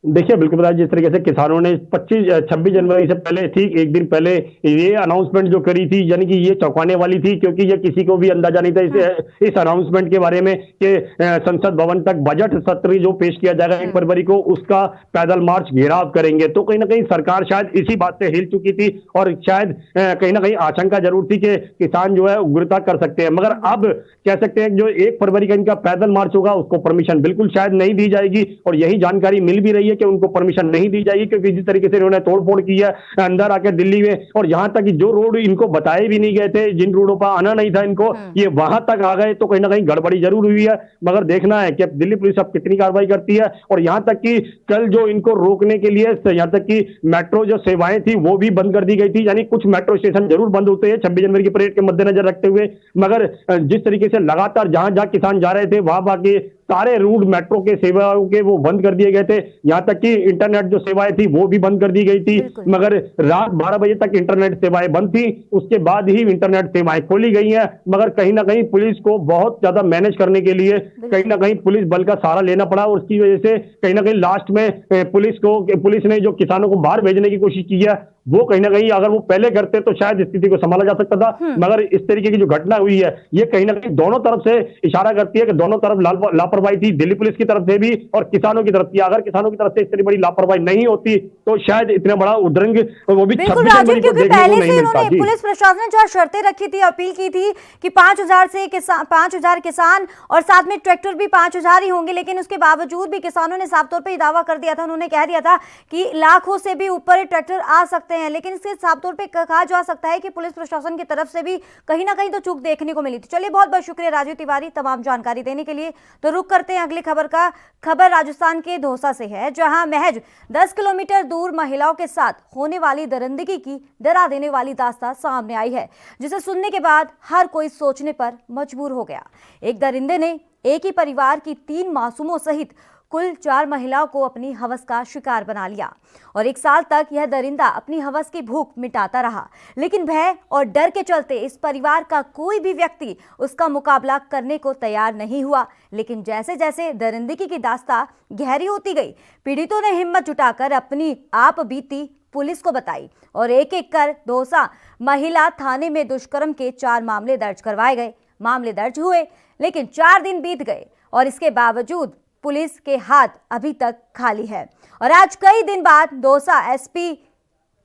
देखिए बिल्कुल बताया, जिस तरीके से किसानों ने 26 जनवरी से पहले ठीक एक दिन पहले ये अनाउंसमेंट जो करी थी, यानी कि ये चौंकाने वाली थी क्योंकि ये किसी को भी अंदाजा नहीं था इस अनाउंसमेंट के बारे में कि संसद भवन तक बजट सत्र जो पेश किया जाएगा 1 फरवरी को उसका पैदल मार्च घेराव करेंगे। तो कहीं ना कहीं सरकार शायद इसी बात से हिल चुकी थी और शायद कहीं ना कहीं आशंका जरूर थी कि किसान जो है उग्रता कर सकते हैं, मगर अब कह सकते हैं जो 1 फरवरी का इनका पैदल मार्च होगा उसको परमिशन बिल्कुल शायद नहीं दी जाएगी और यही जानकारी मिल भी रही है कि उनको परमिशन नहीं दी जाएगी क्योंकि जिस तरीके से इन्होंने तोड़फोड़ की है अंदर आकर दिल्ली में और यहां तक कि जो रोड इनको बताए भी नहीं गए थे, जिन रोडों पर आना नहीं था इनको, ये वहां तक आ गए, तो कहीं ना कहीं गड़बड़ी जरूर हुई है। मगर देखना है कि दिल्ली पुलिस अब कितनी कार्रवाई करती है और यहां तक कि कल जो इनको रोकने के लिए यहां तक कि मेट्रो जो सेवाएं थी वो भी बंद कर दी गई थी, यानी कुछ मेट्रो स्टेशन जरूर बंद होते हैं 26 जनवरी की परेड के मद्देनजर रखते हुए, मगर जिस तरीके से लगातार जहां जहां किसान जा रहे थे वहां के सारे रूट मेट्रो के सेवाओं के वो बंद कर दिए गए थे, यहां तक कि इंटरनेट जो सेवाएं थी वो भी बंद कर दी गई थी, मगर रात 12 बजे तक इंटरनेट सेवाएं बंद थी, उसके बाद ही इंटरनेट सेवाएं खोली गई हैं। मगर कहीं ना कहीं पुलिस को बहुत ज्यादा मैनेज करने के लिए कहीं ना कहीं पुलिस बल का सहारा लेना पड़ा और उसकी वजह से कहीं ना कहीं लास्ट में पुलिस ने जो किसानों को बाहर भेजने की कोशिश की है वो कहीं ना कहीं अगर वो पहले करते तो शायद स्थिति को संभाला जा सकता था, मगर इस तरीके की जो घटना हुई है ये कहीं ना कहीं दोनों तरफ से इशारा करती है कि दोनों तरफ लापरवाही थी, दिल्ली पुलिस की तरफ से भी और किसानों की तरफ से। अगर किसानों की तरफ से इतनी बड़ी लापरवाही नहीं होती तो शायद इतना बड़ा उद्रंग वो भी 26 जनवरी को देखने को नहीं मिलता। पुलिस प्रशासन ने जो शर्तें रखी थी, अपील की थी कि 5,000 किसान और साथ में ट्रैक्टर भी 5,000 ही होंगे, लेकिन उसके बावजूद भी किसानों ने साफ तौर पर दावा कर दिया था, उन्होंने कह दिया था कि लाखों से भी ऊपर ट्रैक्टर आ सकते हैं, लेकिन इसके साफ तौर पे कहा जा सकता है कि पुलिस प्रशासन की तरफ से भी कहीं ना कहीं तो चूक देखने को मिली थी। चलिए, बहुत बहुत शुक्रिया राजीव तिवारी तमाम जानकारी देने के लिए। तो रुक करते हैं अगली खबर का। खबर राजस्थान के दौसा से है, जहां महज 10 किलोमीटर दूर महिलाओं के साथ होने वाली दरिंदगी की डरा देने वाली दास्तां सामने आई है, जिसे सुनने के बाद हर कोई सोचने पर मजबूर हो गया। एक दरिंदे ने एक ही परिवार की 3 मासूमों सहित कुल 4 महिलाओं को अपनी हवस का शिकार बना लिया और 1 साल तक यह दरिंदा अपनी हवस की भूख मिटाता रहा, लेकिन भय और डर के चलते इस परिवार का कोई भी व्यक्ति उसका मुकाबला करने को तैयार नहीं हुआ। लेकिन जैसे जैसे दरिंदगी की दास्तां गहरी होती गई, पीड़ितों ने हिम्मत जुटाकर अपनी आप बीती पुलिस को बताई और एक एक कर दौसा महिला थाने में दुष्कर्म के 4 मामले दर्ज करवाए गए। मामले दर्ज हुए, लेकिन 4 दिन बीत गए और इसके बावजूद पुलिस के हाथ अभी तक खाली है। और आज कई दिन बाद दौसा एसपी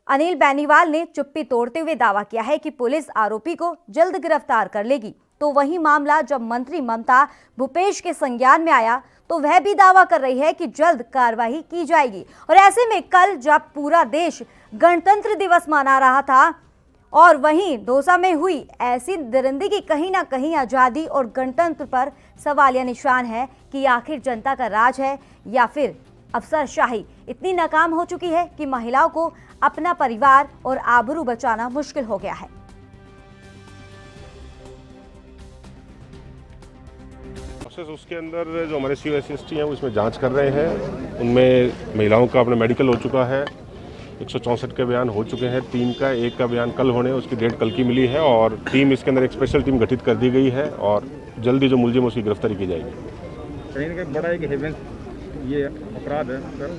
अनिल बेनीवाल ने चुप्पी तोड़ते हुए दावा किया है कि पुलिस आरोपी को जल्द गिरफ्तार कर लेगी। तो वही मामला जब मंत्री ममता भूपेश के संज्ञान में आया तो वह भी दावा कर रही है कि जल्द कार्रवाई की जाएगी। और ऐसे में कल जब पूरा देश गणतंत्र दिवस मना रहा था और वहीं दौसा में हुई ऐसी दरिंदगी कहीं ना कहीं आज़ादी और गणतंत्र पर सवालिया निशान है कि आखिर जनता का राज है या फिर अफसरशाही इतनी नाकाम हो चुकी है कि महिलाओं को अपना परिवार और आबरू बचाना मुश्किल हो गया है। प्रोसेस उसके अंदर जो हमारे COSST हैं वो इसमें जांच कर रहे हैं। उनमें महिलाओं का अपना मेडिकल हो चुका है, 164 के बयान हो चुके हैं, 3 का 1 का बयान कल होने, उसकी डेट कल की मिली है और टीम इसके अंदर एक स्पेशल टीम गठित कर दी गई है और जल्दी जो मुलजिम उसकी गिरफ्तारी की जाएगी। कहीं ना कहीं बड़ा एक हेवन ये अपराध है सर,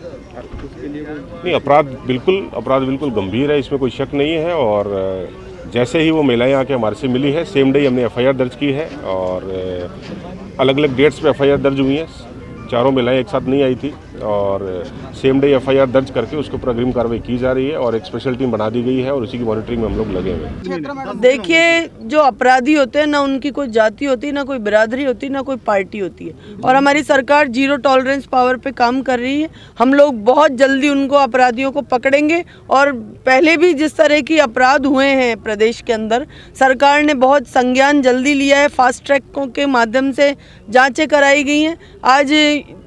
उसके लिए नहीं, अपराध बिल्कुल गंभीर है, इसमें कोई शक नहीं है। और जैसे ही वो महिलाएं आके हमारे से मिली है, सेम डे हमने FIR दर्ज की है और अलग अलग डेट्स पे FIR दर्ज हुई है। चारों महिलाएं एक साथ नहीं आई थी और सेम डे FIR दर्ज करके उसके ऊपर अग्रिम कार्रवाई की जा रही है और एक स्पेशल टीम बना दी गई है और उसी की मॉनिटरिंग में हम लोग लगे हुए हैं। देखिए, जो अपराधी होते हैं ना, उनकी कोई जाति होती, ना कोई बिरादरी होती, ना कोई पार्टी होती है और हमारी सरकार 0 टॉलरेंस पावर पे काम कर रही है। हम लोग बहुत जल्दी उनको अपराधियों को पकड़ेंगे और पहले भी जिस तरह की अपराध हुए हैं प्रदेश के अंदर, सरकार ने बहुत संज्ञान जल्दी लिया है। फास्ट ट्रैकों के माध्यम से जांचें कराई गई हैं। आज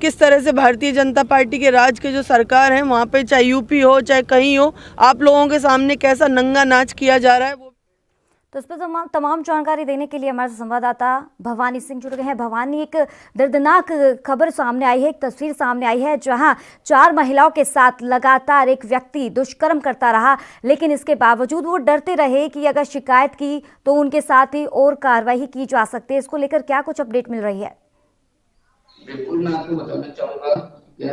किस तरह से भारतीय जनता पार्टी के राज के जो सरकार है वहाँ पे, चाहे यूपी हो चाहे कहीं हो, आप लोगों के सामने कैसा नंगा नाच किया जा रहा है वो। तो इस पर तमाम जानकारी देने के लिए हमारे संवाददाता भवानी सिंह जुड़ गए हैं। भवानी, एक दर्दनाक खबर सामने आई है, एक तस्वीर सामने आई है जहां 4 महिलाओं के साथ लगातार एक व्यक्ति दुष्कर्म करता रहा, लेकिन इसके बावजूद वो डरते रहे कि अगर शिकायत की तो उनके साथ ही और कार्रवाई की जा सकती है। इसको लेकर क्या कुछ अपडेट मिल रही है? बिल्कुल, मैं आपको बताना चाहूंगा कि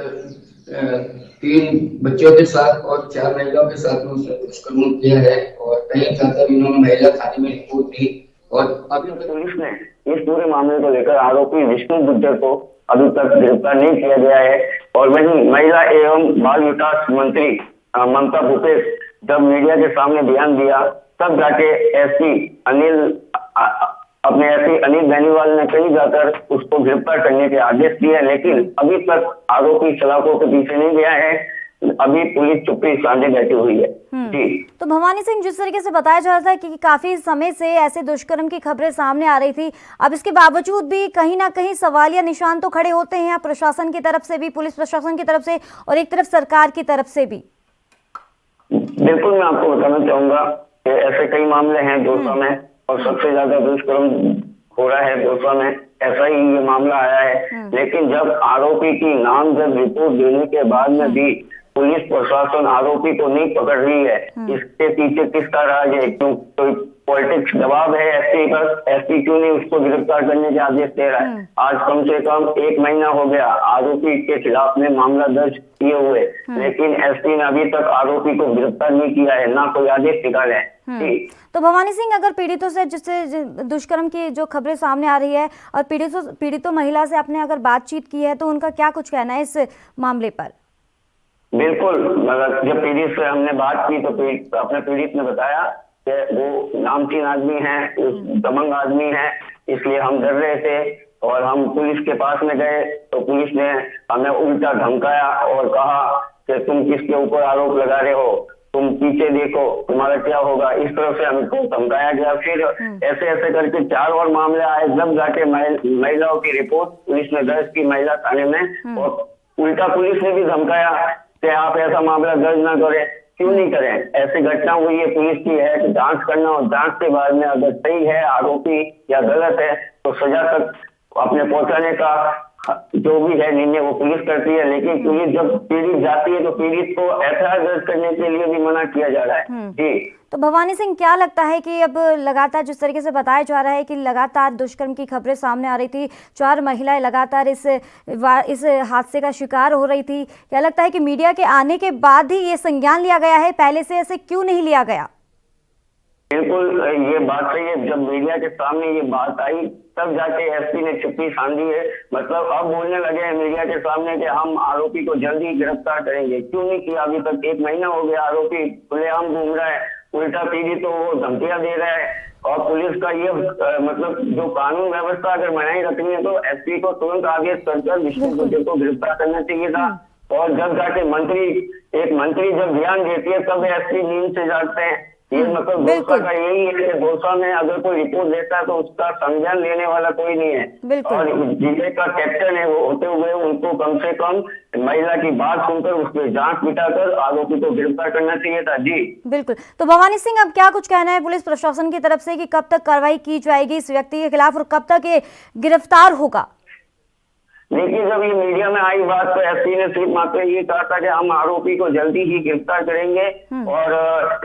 3 बच्चों के साथ और 4 महिलाओं के साथ दुष्कर्म किया है और कहीं जाकर इन्होंने महिला थाने में रिपोर्ट दी और अभी पुलिस ने इस पूरे मामले को लेकर आरोपी विष्णु गुज्जर को अभी तक गिरफ्तार नहीं किया गया है। और वहीं महिला एवं बाल विकास मंत्री ममता भूपेश जब मीडिया के सामने बयान दिया, तब जाके अपने एसपी अनिल बेनीवाल ने कहीं जाकर उसको गिरफ्तार करने के आदेश दिए, लेकिन अभी तक आरोपी सलाखों के पीछे नहीं गया है। अभी पुलिस चुप्पी साधे बैठी हुई है। जी, तो भवानी सिंह, जिस तरीके से बताया जा रहा था कि काफी समय से ऐसे दुष्कर्म की खबरें सामने आ रही थी, अब इसके बावजूद भी कहीं ना कहीं सवालिया निशान तो खड़े होते हैं प्रशासन की तरफ से भी, पुलिस प्रशासन की तरफ से और एक तरफ सरकार की तरफ से भी। बिल्कुल, मैं आपको बताना चाहूंगा कि ऐसे कई मामले हैं दौसा में और सबसे ज्यादा दुष्कर्म हो रहा है दौसा में, ऐसा ही ये मामला आया है। लेकिन जब आरोपी की नामजद रिपोर्ट देने के बाद में भी पुलिस प्रशासन आरोपी को नहीं पकड़ रही है, इसके पीछे किसका राज है? क्यों कोई पॉलिटिक्स दबाव है एसपी पर? एसपी क्यों नहीं उसको गिरफ्तार करने के आदेश दे रहा है? आज कम से कम 1 महीना हो गया आरोपी के खिलाफ में मामला दर्ज किए हुए, लेकिन एसपी ने अभी तक आरोपी को गिरफ्तार नहीं किया है, ना कोई आदेश निकाले है। तो भवानी सिंह, अगर पीड़ितों से, जिससे दुष्कर्म की जो खबरें सामने आ रही है और पीड़ितों महिला से आपने अगर बातचीत की है तो उनका क्या कुछ कहना है इस मामले पर? बिल्कुल, मगर जब पीड़ित से हमने बात की तो अपने पीड़ित ने बताया कि वो नामचीन आदमी है, दबंग आदमी है, इसलिए हम डर रहे थे और हम पुलिस के पास में गए तो पुलिस ने हमें उल्टा धमकाया और कहा कि तुम किसके ऊपर आरोप लगा रहे हो, तुम पीछे देखो तुम्हारा क्या होगा, इस तरह से हमको धमकाया गया। फिर ऐसे ऐसे करके 4 और मामले आए, जब जाके महिलाओं की रिपोर्ट पुलिस ने दर्ज की महिला थाने में और उल्टा पुलिस ने भी धमकाया कि आप ऐसा मामला दर्ज ना करें। क्यों नहीं करें? ऐसी घटना हुई है, पुलिस की है कि जांच करना और जांच के बाद में अगर सही है आरोपी या गलत है तो सजा तक अपने पहुंचाने का जो भी है निर्णय वो पुलिस करती है। लेकिन पुलिस जब पीड़ित जाती है तो पीड़ित को एफआईआर दर्ज करने के लिए भी मना किया जा रहा है। जी, तो भवानी सिंह, क्या लगता है कि अब लगातार जिस तरीके से बताया जा रहा है कि लगातार दुष्कर्म की खबरें सामने आ रही थी, 4 महिलाएं लगातार इस हादसे का शिकार हो रही थी, क्या लगता है कि मीडिया के आने के बाद ही ये संज्ञान लिया गया है, पहले से ऐसे क्यों नहीं लिया गया? बिल्कुल, ये बात सही है। जब मीडिया के सामने ये बात आई तब जाके एसपी ने चुप्पी साधी है। मतलब अब बोलने लगे हैं मीडिया के सामने कि हम आरोपी को जल्दी गिरफ्तार करेंगे। क्यों नहीं किया अभी तक? 1 महीना हो गया, आरोपी खुलेआम घूम रहा है, उल्टा पीड़ित तो वो धमकियां दे रहा है। और पुलिस का ये मतलब जो कानून व्यवस्था अगर बनाई रखनी है तो एसपी को तुरंत आदेश कर विष्णु गुज्जर को गिरफ्तार करना चाहिए था। और जब जाके एक मंत्री जब बयान देती है तब एसपी नींद से जागते हैं। ये मतलब दौसा का यही है कि दौसा में अगर कोई रिपोर्ट देता है तो उसका संज्ञान लेने वाला कोई नहीं है। और जिले का कैप्टन है वो होते हुए उनको कम से कम महिला की बात सुनकर उस पर जांच बिठाकर आरोपी को गिरफ्तार करना चाहिए था। जी बिल्कुल। तो भवानी सिंह, अब क्या कुछ कहना है पुलिस प्रशासन की तरफ से कि कब तक कार्रवाई की जाएगी इस व्यक्ति के खिलाफ और कब तक ये गिरफ्तार होगा? लेकिन जब ये मीडिया में आई बात तो एसपी ने सिर्फ मात्र ये कहा था कि हम आरोपी को जल्दी ही गिरफ्तार करेंगे और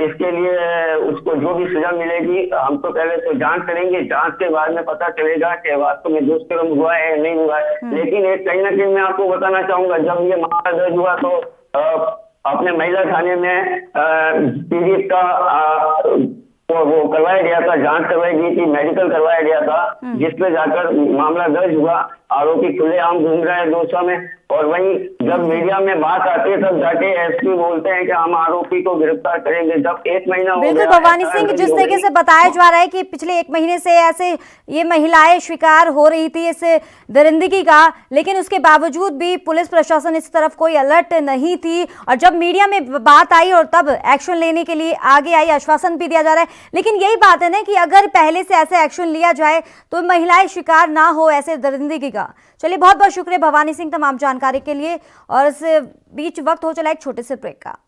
इसके लिए उसको जो भी सजा मिलेगी हम तो पहले तो जांच करेंगे, जांच के बाद में पता चलेगा कि वास्तव में दुष्कर्म हुआ है या नहीं हुआ है। लेकिन एक कहीं ना कहीं मैं आपको बताना चाहूंगा, जब ये मामला दर्ज हुआ तो अपने महिला थाने में पीड़ित का वो करवाया गया था, जांच करवाई गई थी, मेडिकल करवाया गया था, जिसमें जाकर मामला दर्ज हुआ। आरोपी खुलेआम घूम रहा है दोषा में। और वहीं जब मीडिया में बात आती है तब जाके एसपी बोलते हैं कि हम आरोपी को गिरफ्तार करेंगे। जब 1 महीना हो बिल्कुल गया, भवानी सिंह, जिस तरीके से बताया जा रहा है कि पिछले 1 महीने से ऐसे ये महिलाएं शिकार हो रही थी इस दरिंदगी का, लेकिन उसके बावजूद भी पुलिस प्रशासन इस तरफ कोई अलर्ट नहीं थी। और जब मीडिया में बात आई और तब एक्शन लेने के लिए आगे आई, आश्वासन भी दिया जा रहा है। लेकिन यही बात है ना कि अगर पहले से ऐसे एक्शन लिया जाए तो महिलाएं शिकार ना हो ऐसे दरिंदगी का। चलिए, बहुत बहुत शुक्रिया भवानी सिंह तमाम जानकारी के लिए। और इस बीच वक्त हो चला एक छोटे से ब्रेक का।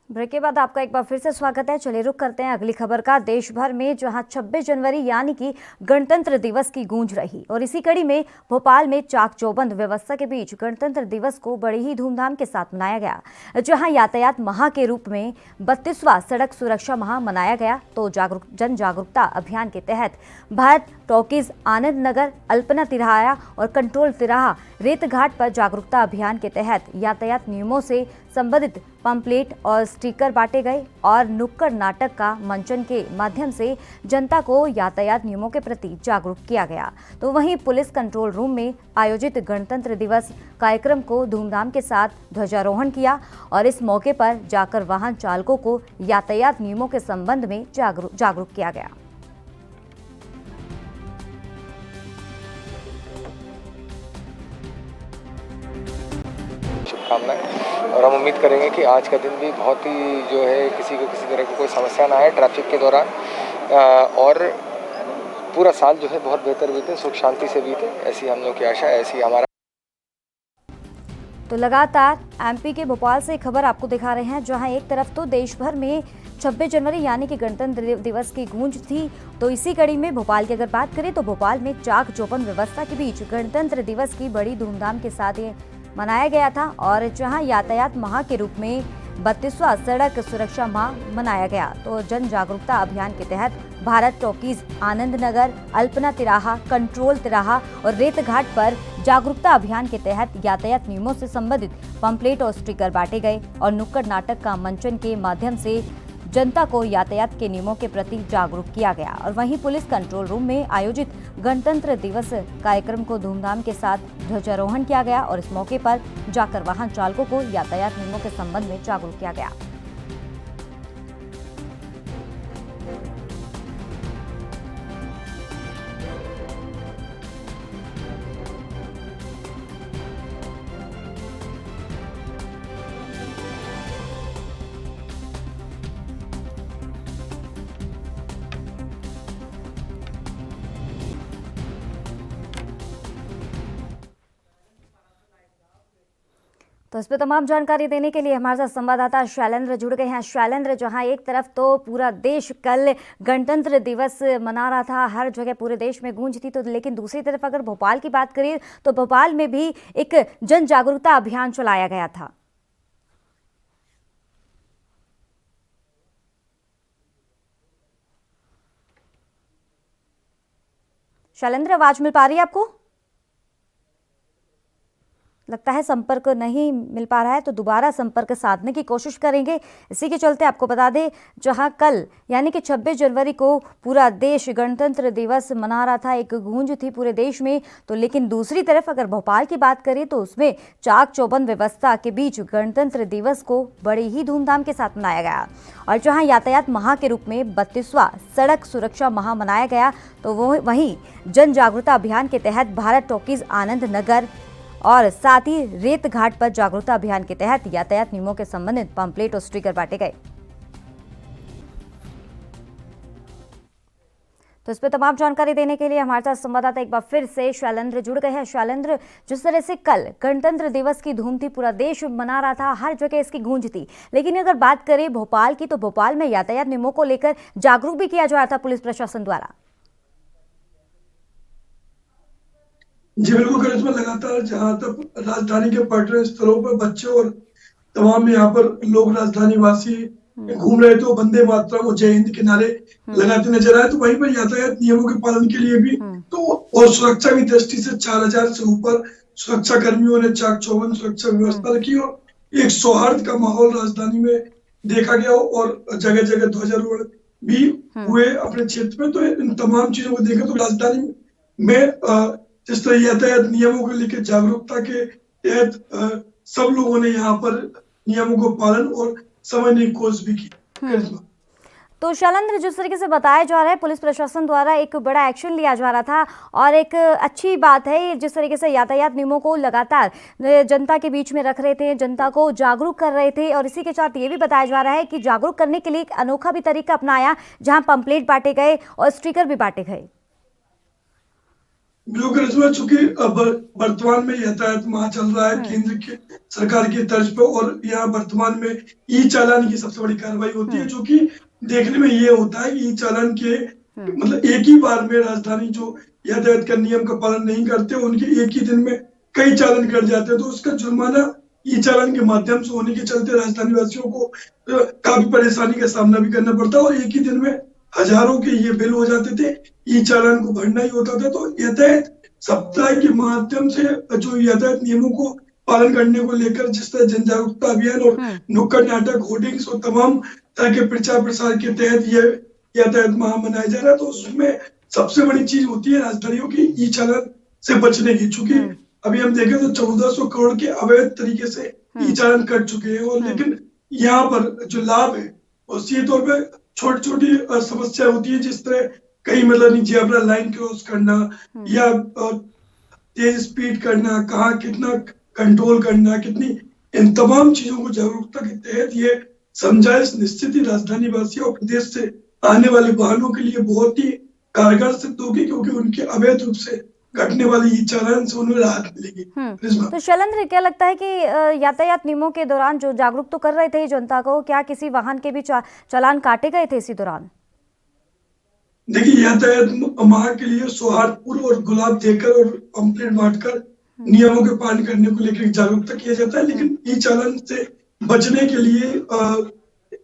ब्रेक के बाद आपका एक बार फिर से स्वागत है। चलिए रुक करते हैं अगली खबर का। देश भर में जहां 26 जनवरी यानी कि गणतंत्र दिवस की गूंज रही और इसी कड़ी में भोपाल में चाक चौबंद व्यवस्था के बीच गणतंत्र दिवस को बड़ी ही धूमधाम के साथ मनाया गया। जहां यातायात माह के रूप में 32वां सड़क सुरक्षा माह मनाया गया तो जन जागरूकता अभियान के तहत भारत टॉकीज, आनंद नगर, अल्पना तिराहा और कंट्रोल तिराहा रेत घाट पर जागरूकता अभियान के तहत यातायात नियमों से संबंधित पंपलेट और स्टिकर बांटे गए और नुक्कड़ नाटक का मंचन के माध्यम से जनता को यातायात नियमों के प्रति जागरूक किया गया। तो वहीं पुलिस कंट्रोल रूम में आयोजित गणतंत्र दिवस कार्यक्रम को धूमधाम के साथ ध्वजारोहण किया और इस मौके पर जाकर वाहन चालकों को यातायात नियमों के संबंध में जागरूक किया गया। शुभकामनाएं और हम उम्मीद करेंगे कि आज का दिन भी बहुत ही जो है किसी को किसी तरह की कोई समस्या ना आए ट्रैफिक के दौरान और पूरा साल जो है बहुत बेहतर बीते, सुख शांति से बीते, ऐसी हम लोग की आशा है, ऐसी हमारा। तो लगातार एमपी के भोपाल से खबर आपको दिखा रहे हैं जहां एक तरफ तो देश भर में 26 जनवरी यानी कि गणतंत्र दिवस की गूंज थी, तो इसी कड़ी में भोपाल की अगर बात करें तो भोपाल में चाक चौबंद व्यवस्था के बीच गणतंत्र दिवस की बड़ी धूमधाम के साथ ये मनाया गया था और जहां यातायात माह के रूप में 32वां सड़क सुरक्षा माह मनाया गया। तो जन जागरूकता अभियान के तहत भारत टॉकीज, आनंद नगर, अल्पना तिराहा, कंट्रोल तिराहा और रेत घाट पर जागरूकता अभियान के तहत यातायात नियमों से संबंधित पंपलेट और स्टिकर बांटे गए और नुक्कड़ नाटक का मंचन के माध्यम से जनता को यातायात के नियमों के प्रति जागरूक किया गया। और वहीं पुलिस कंट्रोल रूम में आयोजित गणतंत्र दिवस कार्यक्रम को धूमधाम के साथ ध्वजारोहण किया गया और इस मौके पर जाकर वाहन चालकों को यातायात नियमों के संबंध में जागरूक किया गया। तो इस पर तमाम जानकारी देने के लिए हमारे साथ संवाददाता शैलेंद्र जुड़ गए हैं। शैलेंद्र, जहां एक तरफ तो पूरा देश कल गणतंत्र दिवस मना रहा था, हर जगह पूरे देश में गूंज थी, तो लेकिन दूसरी तरफ अगर भोपाल की बात करें तो भोपाल में भी एक जन जागरूकता अभियान चलाया गया था। शैलेंद्र, आवाज मिल पा रही है आपको? लगता है संपर्क नहीं मिल पा रहा है, तो दोबारा संपर्क साधने की कोशिश करेंगे। इसी के चलते आपको बता दें, जहां कल यानी कि 26 जनवरी को पूरा देश गणतंत्र दिवस मना रहा था, एक गूंज थी पूरे देश में, तो लेकिन दूसरी तरफ अगर भोपाल की बात करें तो उसमें चाक चौबंद व्यवस्था के बीच गणतंत्र दिवस को बड़ी ही धूमधाम के साथ मनाया गया। और जहां यातायात माह के रूप में 32वां सड़क सुरक्षा माह मनाया गया, तो वहीं जन जागरूकता अभियान के तहत भारत टॉकीज आनंद नगर और साथ ही रेत घाट पर जागरूकता अभियान के तहत यातायात नियमों के संबंधित पंपलेट और स्टिकर बांटे गए। तो इस पर तमाम जानकारी देने के लिए हमारे साथ संवाददाता एक बार फिर से शैलेंद्र जुड़ गए हैं। शैलेंद्र, जिस तरह से कल गणतंत्र दिवस की धूम थी, पूरा देश मना रहा था, हर जगह इसकी गूंज थी, लेकिन अगर बात करें भोपाल की तो भोपाल में यातायात नियमों को लेकर जागरूक भी किया जा रहा था पुलिस प्रशासन द्वारा। जी बिल्कुल करिश्मा, लगातार जहां तक राजधानी के पर्यटन स्थलों पर बच्चे और तमाम यहाँ पर लोग राजधानी वासी घूम रहे थे, तो वंदे मातरम और जय हिंद के नारे लगाते नजर आए। तो वहीं पर यातायात नियमों के पालन के लिए भी तो और सुरक्षा की दृष्टि से 4000 से ऊपर सुरक्षा कर्मियों ने चाक चौबंद सुरक्षा व्यवस्था रखी और एक सौहार्द का माहौल राजधानी में देखा गया और जगह जगह ध्वजारोहण भी हुए अपने क्षेत्र में। तो इन तमाम चीजों को देखा तो राजधानी में जिस तरह यातायात नियमों को लेकर जागरूकता के तहत सब लोगों ने यहाँ पर नियमों को पालन और समझने की कोशिश भी की। तो शैलेंद्र, जिस तरीके से बताया जा रहा है पुलिस प्रशासन द्वारा एक बड़ा एक्शन लिया जा रहा था और एक अच्छी बात है जिस तरीके से यातायात नियमों को लगातार जनता के बीच में रख रहे थे, जनता को जागरूक कर रहे थे, और इसी के साथ ये भी बताया जा रहा है कि जागरूक करने के लिए एक अनोखा भी तरीका अपनाया, जहां पंपलेट बांटे गए और स्टिकर भी बांटे गए। बिल्कुल, चूंकि वर्तमान में यातायात माह चल रहा है केंद्र की सरकार की तर्ज पर, और यहाँ वर्तमान में ई चालान की सबसे बड़ी कार्रवाई होती है, जो कि देखने में ये होता है कि ई चालान के मतलब एक ही बार में राजधानी जो यातायात का नियम का पालन नहीं करते, उनके एक ही दिन में कई चालान कट जाते हैं, तो उसका जुर्माना ई चालान के माध्यम से होने के चलते राजधानी वासियों को काफी परेशानी का सामना भी करना पड़ता है और एक ही दिन में हजारों के ये बिल हो जाते थे, ई चालान को भरना ही होता था। तो यातायात सप्ताह के माध्यम से जो यातायात नियमों को पालन करने को लेकर जिस तरह जन जागरूकता अभियान और नुक्कड़ नाटक, होर्डिंग्स और तमाम तरह के प्रचार प्रसार के तहत ये यातायात माह मनाया जा रहा है, तो उसमें सबसे बड़ी चीज होती है राजधानियों की ई चालान से बचने की। चूंकि अभी हम देखें तो 1400 करोड़ के अवैध तरीके से ई चालान कट चुके हैं, और लेकिन यहाँ पर जो लाभ है उसी तौर पर छोटी छोटी समस्या होती है, जिस तरह कहीं मतलब नहीं जेब्रा लाइन क्रॉस करना या तेज स्पीड करना, कहाँ कितना कंट्रोल करना, कितनी, इन तमाम चीजों को जागरूकता के तहत ये समझाइश निश्चित ही राजधानी वासियों और प्रदेश से आने वाले वाहनों के लिए बहुत ही कारगर सिद्ध होगी, क्योंकि उनके अवैध रूप से कटने वाली ई चालान से उन्हें राहत मिलेगी। तो शैलेंद्र, क्या लगता है कि यातायात नियमों के दौरान जो जागरूक तो कर रहे थे जनता को, क्या किसी वाहन के भी चालान काटे गए थे इसी दौरान? देखिए, यातायात माह के लिए सौहार्दपूर्ण और गुलाब देकर और पंपलेट बांटकर नियमों के पालन करने को लेकर जागरूकता किया जाता है, लेकिन ई चालान से बचने के लिए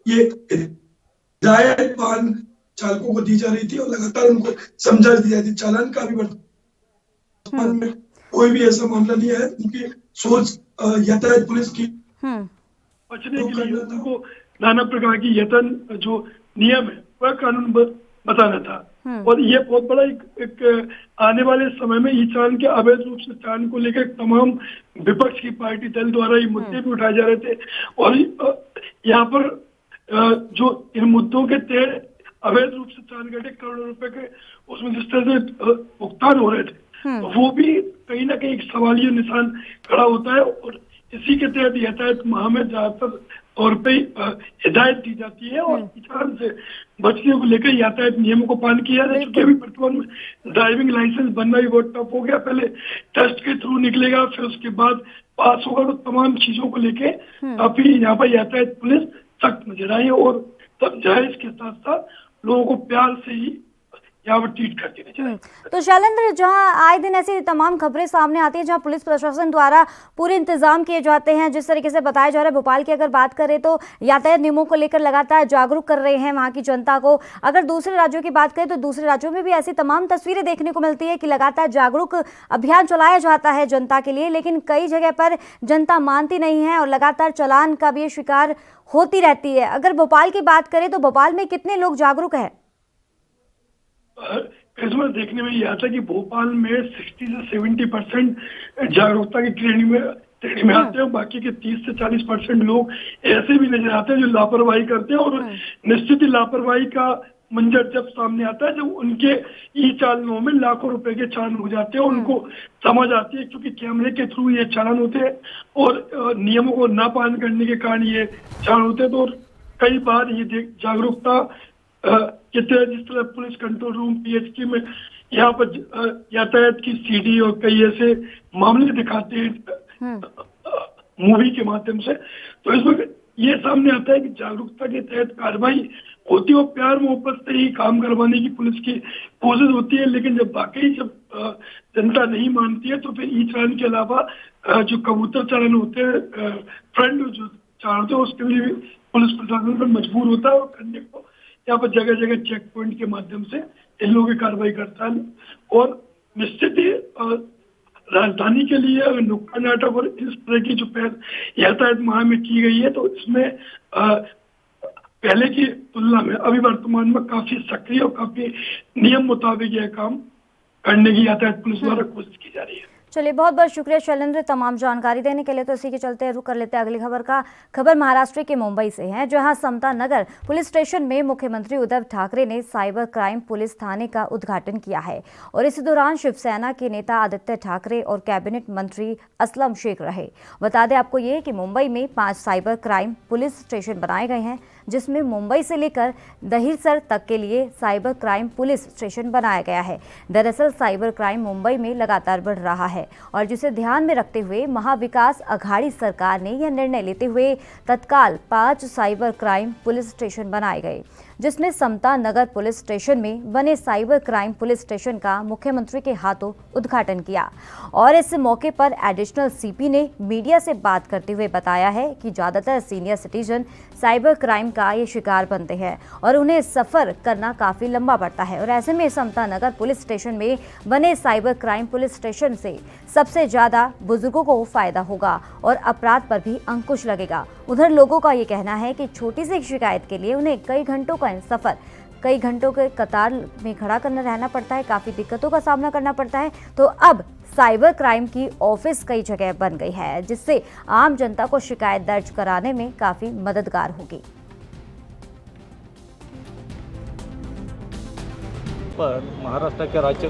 ये हिदायत वाहन चालकों को दी जा रही थी और लगातार उनको समझा दी जाती। चालान का भी वर्तमान में कोई भी ऐसा मामला नहीं है, उनकी सोच यातायात पुलिस की बचने के लिए उनको नाना प्रकार की यतन जो नियम है वह कानून बताना था। और ये बहुत बड़ा एक आने वाले समय में ई चालान के अवैध रूप से चालान को लेकर तमाम विपक्ष की पार्टी दल द्वारा ये मुद्दे भी उठाए जा रहे थे, और यहाँ पर जो इन मुद्दों के तहत अवैध रूप से चालान कटे करोड़ों रुपए के उसमें जिस तरह से भुगतान हो रहे थे, तो वो भी कहीं ना कहीं एक सवालिया निशान खड़ा होता है। और इसी के तहत यातायात माह में ज्यादातर तौर पे हिदायत दी जाती है और चालान से बचने को लेकर यातायात नियमों को पालन किया जाए। क्योंकि अभी वर्तमान में ड्राइविंग लाइसेंस बनना भी बहुत टफ हो गया, पहले टेस्ट के थ्रू निकलेगा, फिर उसके बाद पास होगा तो तमाम चीजों को लेके काफी यहाँ पर यातायात पुलिस सख्त नजर आई और सब जायज के साथ साथ लोगों को प्यार से ही यहाँ पर ट्रीट करती नजर आई। तो शैलेंद्र, जहां आए दिन ऐसी तमाम खबरें सामने आती हैं जहां पुलिस प्रशासन द्वारा पूरे इंतजाम किए जाते हैं, जिस तरीके से बताया जा रहा है, भोपाल की अगर बात करें तो यातायात नियमों को लेकर लगातार जागरूक कर रहे हैं वहां की जनता को। अगर दूसरे राज्यों की बात करें तो दूसरे राज्यों में भी ऐसी तमाम तस्वीरें देखने को मिलती है कि लगातार जागरूक अभियान चलाया जाता है जनता के लिए, लेकिन कई जगह पर जनता मानती नहीं है और लगातार चालान का भी शिकार होती रहती है। अगर भोपाल की बात करें तो भोपाल में कितने लोग जागरूक है? इसमें देखने में ये आता है कि भोपाल में 60 से 70% जागरूकता की श्रेणी में आते हैं, बाकी के 30 से 40% लोग ऐसे भी नजर आते हैं जो लापरवाही करते हैं और निश्चित ही लापरवाही का मंजर जब सामने आता है जब उनके ई चालानों में लाखों रुपए के चालान हो जाते हैं, उनको समझ आती है क्योंकि कैमरे के थ्रू ये चालान होते हैं और नियमों को ना पालन करने के कारण ये चालान होते हैं। तो कई बार ये जागरूकता जिस तरह पुलिस कंट्रोल रूम पीएचटी में यहाँ पर यातायात की सीडी और कई ऐसे मामले दिखाते हैं मूवी के माध्यम से, तो इसमें ये सामने आता है कि जागरूकता के तहत कार्रवाई होती है और प्यार मोहब्बत से ही काम करवाने की पुलिस की कोशिश होती है। लेकिन जब वाकई जब जनता नहीं मानती है तो फिर ई चालान के अलावा जो कबूतर चालान होते हैं, फ्रंट जो चालान होते हैं, उसके लिए भी पुलिस प्रशासन पर मजबूर होता है और करने को यहाँ पर जगह जगह चेक पॉइंट के माध्यम से इन लोगों की कार्रवाई करता है। और निश्चित ही राजधानी के लिए नुक्कड़ नाटक और इस तरह की जो यातायात मुहिम में की गई है तो इसमें पहले की तुलना में अभी वर्तमान में काफी सक्रिय और काफी नियम मुताबिक यह काम करने की यातायात पुलिस द्वारा कोशिश की जा रही है। चलिए, बहुत बहुत शुक्रिया शैलेंद्र तमाम जानकारी देने के लिए। तो इसी के चलते रुक कर लेते हैं अगली खबर का। खबर महाराष्ट्र के मुंबई से है, जहां समता नगर पुलिस स्टेशन में मुख्यमंत्री उद्धव ठाकरे ने साइबर क्राइम पुलिस थाने का उद्घाटन किया है और इस दौरान शिवसेना के नेता आदित्य ठाकरे और कैबिनेट मंत्री असलम शेख रहे। बता दें आपको ये कि मुंबई में 5 साइबर क्राइम पुलिस स्टेशन बनाए गए हैं, जिसमें मुंबई से लेकर दहिसर तक के लिए साइबर क्राइम पुलिस स्टेशन बनाया गया है। दरअसल साइबर क्राइम मुंबई में लगातार बढ़ रहा है और जिसे ध्यान में रखते हुए महाविकास अघाड़ी सरकार ने यह निर्णय लेते हुए तत्काल 5 साइबर क्राइम पुलिस स्टेशन बनाए गए, जिसमें समता नगर पुलिस स्टेशन में बने साइबर क्राइम पुलिस स्टेशन का मुख्यमंत्री के हाथों उद्घाटन किया। और इस मौके पर एडिशनल सीपी ने मीडिया से बात करते हुए बताया है कि ज़्यादातर सीनियर सिटीजन साइबर क्राइम का ये शिकार बनते हैं और उन्हें सफ़र करना काफ़ी लंबा पड़ता है और ऐसे में समता नगर पुलिस स्टेशन में बने साइबर क्राइम पुलिस स्टेशन से सबसे ज़्यादा बुजुर्गों को फ़ायदा होगा और अपराध पर भी अंकुश लगेगा। उधर लोगों का ये कहना है कि छोटी सी शिकायत के लिए उन्हें कई घंटों का सफ़र, कई घंटों के कतार में खड़ा करना रहना पड़ता है, काफ़ी दिक्कतों का सामना करना पड़ता है। तो अब साइबर क्राइम की ऑफिस कई जगह बन गई है, जिससे आम जनता को शिकायत दर्ज कराने में काफ़ी मददगार होगी। पर महाराष्ट्र के राज्य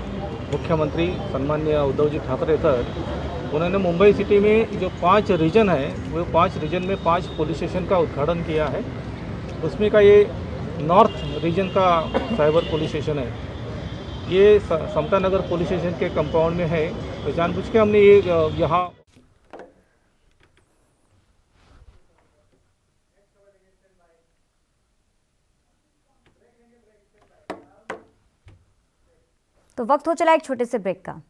मुख्यमंत्री सन्माननीय उद्धवजी ठाकरे सर, उन्होंने मुंबई सिटी में जो 5 रीजन है वो 5 रीजन में 5 पुलिस स्टेशन का उद्घाटन किया है। उसमें का ये नॉर्थ रीजन का साइबर पुलिस स्टेशन है, ये समता नगर पुलिस स्टेशन के कंपाउंड में है। तो जानबूझ के हमने ये यहाँ तो वक्त हो चला एक छोटे से ब्रेक का।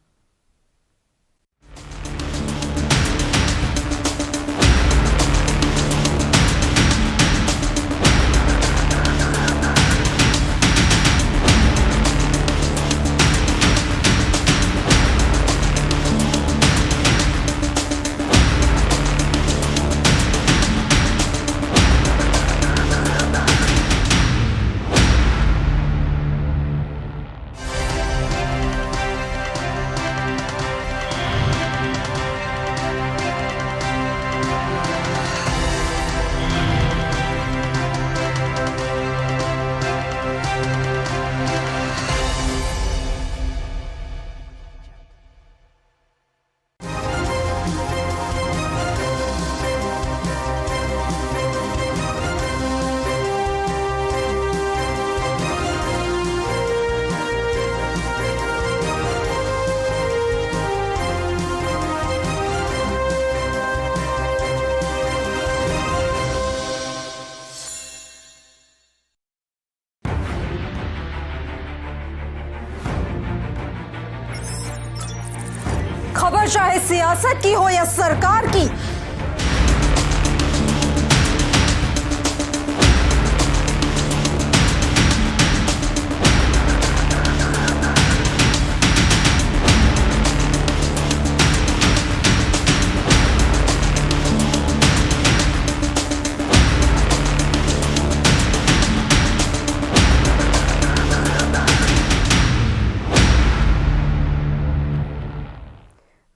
खबर चाहे सियासत की हो या सरकार की,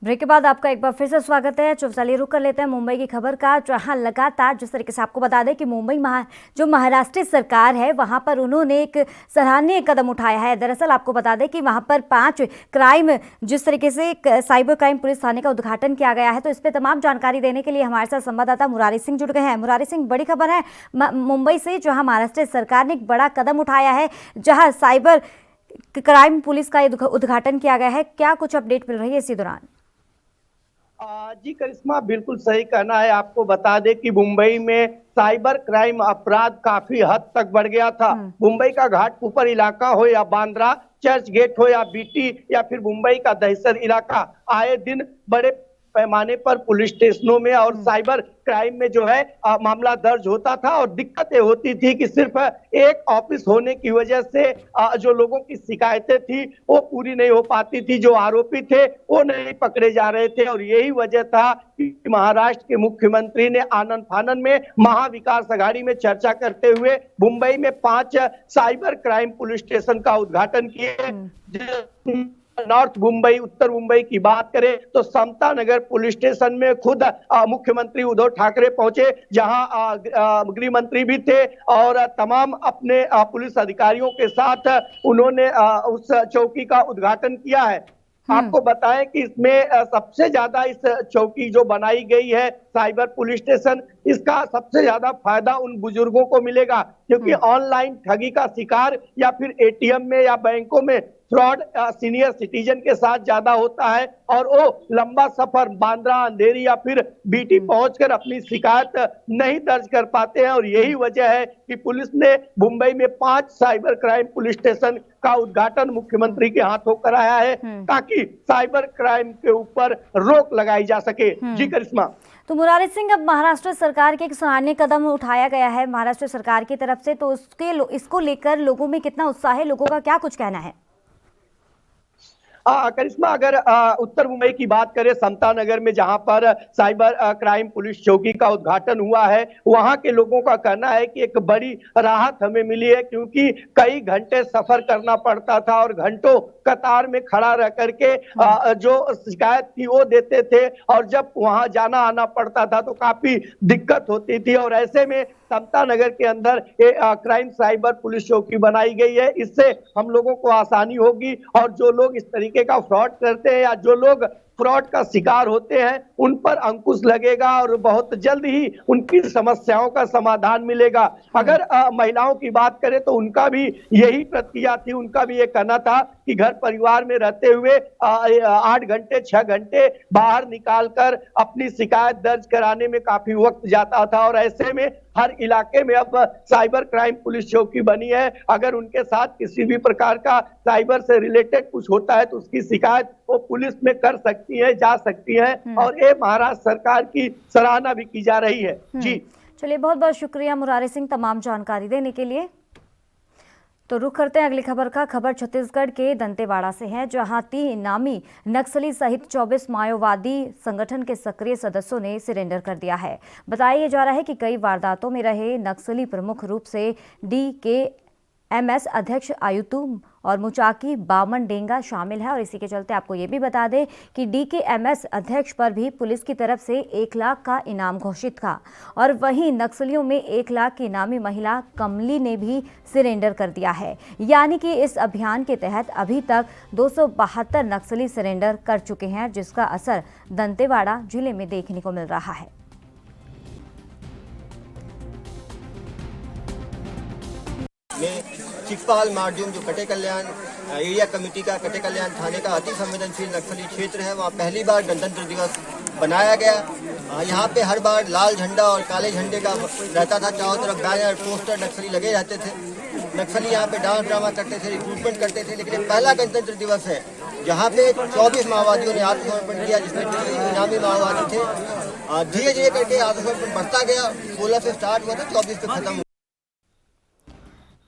ब्रेक के बाद आपका एक बार फिर से स्वागत है। चलिए रुक कर लेते हैं मुंबई की खबर का, जहां लगातार जिस तरीके से आपको बता दें कि मुंबई जो महाराष्ट्र सरकार है वहां पर उन्होंने एक सराहनीय कदम उठाया है। दरअसल आपको बता दें कि वहां पर 5 क्राइम जिस तरीके से साइबर क्राइम पुलिस थाने का उद्घाटन किया गया है, तो इस पर तमाम जानकारी देने के लिए हमारे साथ संवाददाता मुरारी सिंह जुड़ गए हैं। मुरारी सिंह, बड़ी खबर है मुंबई से, जहाँ महाराष्ट्र सरकार ने एक बड़ा कदम उठाया है, जहाँ साइबर क्राइम पुलिस का उद्घाटन किया गया है। क्या कुछ अपडेट मिल रही है इसी दौरान? जी करिश्मा, बिल्कुल सही कहना है। आपको बता दें कि मुंबई में साइबर क्राइम अपराध काफी हद तक बढ़ गया था। मुंबई का घाटकोपर इलाका हो या बांद्रा, चर्च गेट हो या बीटी या फिर मुंबई का दहिसर इलाका, आए दिन बड़े पैमाने पर पुलिस स्टेशनों में और साइबर क्राइम में जो है मामला दर्ज होता था। और दिक्कतें होती थी कि सिर्फ एक ऑफिस होने की वजह से जो लोगों की शिकायतें थी वो पूरी नहीं हो पाती थी, जो आरोपी थे वो नहीं पकड़े जा रहे थे। और यही वजह था कि महाराष्ट्र के मुख्यमंत्री ने आनंद फानन में महाविकास अघाड़ी में चर्चा करते हुए मुंबई में 5 साइबर क्राइम पुलिस स्टेशन का उद्घाटन किए। नॉर्थ मुंबई, उत्तर मुंबई की बात करें तो समता नगर पुलिस स्टेशन में खुद मुख्यमंत्री उद्धव ठाकरे पहुंचे, जहां गृह मंत्री भी थे और तमाम अपने पुलिस अधिकारियों के साथ उन्होंने उस चौकी का उद्घाटन किया है। आपको बताएं कि इसमें सबसे ज्यादा इस चौकी जो बनाई गई है साइबर पुलिस स्टेशन, इसका सबसे ज्यादा फायदा उन बुजुर्गों को मिलेगा, क्योंकि ऑनलाइन ठगी का शिकार या फिर एटीएम में या बैंकों में फ्रॉड सीनियर सिटीजन के साथ ज्यादा होता है और वो लंबा सफर बांद्रा, अंधेरी या फिर बीटी पहुंचकर अपनी शिकायत नहीं दर्ज कर पाते हैं। और यही वजह है कि पुलिस ने मुंबई में 5 साइबर क्राइम पुलिस स्टेशन का उद्घाटन मुख्यमंत्री के हाथों कराया है, ताकि साइबर क्राइम के ऊपर रोक लगाई जा सके। जी करिश्मा। तो मुरारी सिंह, अब महाराष्ट्र सरकार के एक सराहनीय कदम उठाया गया है महाराष्ट्र सरकार की तरफ से, तो इसको लेकर लोगों में कितना उत्साह है, लोगों का क्या कुछ कहना है? करिश्मा, अगर उत्तर मुंबई की बात करें, समता नगर में जहां पर साइबर क्राइम पुलिस चौकी का उद्घाटन हुआ है, वहां के लोगों का कहना है कि एक बड़ी राहत हमें मिली है, क्योंकि कई घंटे सफर करना पड़ता था और घंटों कतार में खड़ा रह करके जो शिकायत थी वो देते थे, और जब वहां जाना आना पड़ता था तो काफी दिक्कत होती थी। और ऐसे में समता नगर के अंदर क्राइम साइबर पुलिस चौकी बनाई गई है। इससे हम लोगों को आसानी होगी और जो लोग इस तरीके का फ्रॉड करते हैं या जो लोग फ्रॉड का शिकार होते हैं उन पर अंकुश लगेगा और बहुत जल्द ही उनकी समस्याओं का समाधान मिलेगा। अगर महिलाओं की बात करें तो उनका भी यही प्रतिक्रिया थी, उनका भी ये कहना था कि घर परिवार में रहते हुए 8 घंटे 6 घंटे बाहर निकालकर अपनी शिकायत दर्ज कराने में काफी वक्त जाता था, और ऐसे में हर इलाके में अब साइबर क्राइम पुलिस चौकी बनी है। अगर उनके साथ किसी भी प्रकार का साइबर से रिलेटेड कुछ होता है तो उसकी शिकायत वो पुलिस में कर सकती है, जा सकती है, और ये महाराष्ट्र सरकार की सराहना भी की जा रही है। जी चलिए, बहुत बहुत शुक्रिया मुरारी सिंह तमाम जानकारी देने के लिए। तो रुख करते हैं अगली खबर का। खबर छत्तीसगढ़ के दंतेवाड़ा से है, जहां 3 इनामी नक्सली सहित 24 माओवादी संगठन के सक्रिय सदस्यों ने सरेंडर कर दिया है। बताया जा रहा है कि कई वारदातों में रहे नक्सली प्रमुख रूप से DKMS अध्यक्ष आयुतु और मुचाकी बामन डेंगा शामिल है। और इसी के चलते आपको ये भी बता दें कि DKMS अध्यक्ष पर भी पुलिस की तरफ से 1 लाख का इनाम घोषित था। और वहीं नक्सलियों में 1 लाख की इनामी महिला कमली ने भी सरेंडर कर दिया है। यानी कि इस अभियान के तहत अभी तक 272 नक्सली सरेंडर कर चुके हैं, जिसका असर दंतेवाड़ा जिले में देखने को मिल रहा है। चिकपाल मार्जूम जो कटे कल्याण एरिया कमेटी का कटे कल्याण थाने का अति संवेदनशील नक्सली क्षेत्र है, वहाँ पहली बार गणतंत्र दिवस बनाया गया। यहाँ पे हर बार लाल झंडा और काले झंडे का रहता था, चारों तरफ बैनर पोस्टर नक्सली लगे रहते थे। नक्सली यहाँ पे डांस ड्रामा करते थे, रिक्रूटमेंट करते थे। लेकिन पहला गणतंत्र दिवस है जहाँ पे 24 माओवादियों ने आत्मसमर्पण किया, जिसमें 3 इनामी माओवादी थे। धीरे धीरे करके आत्मसमर्पण बढ़ता गया, 16 से स्टार्ट हुआ था, 24 पे खत्म।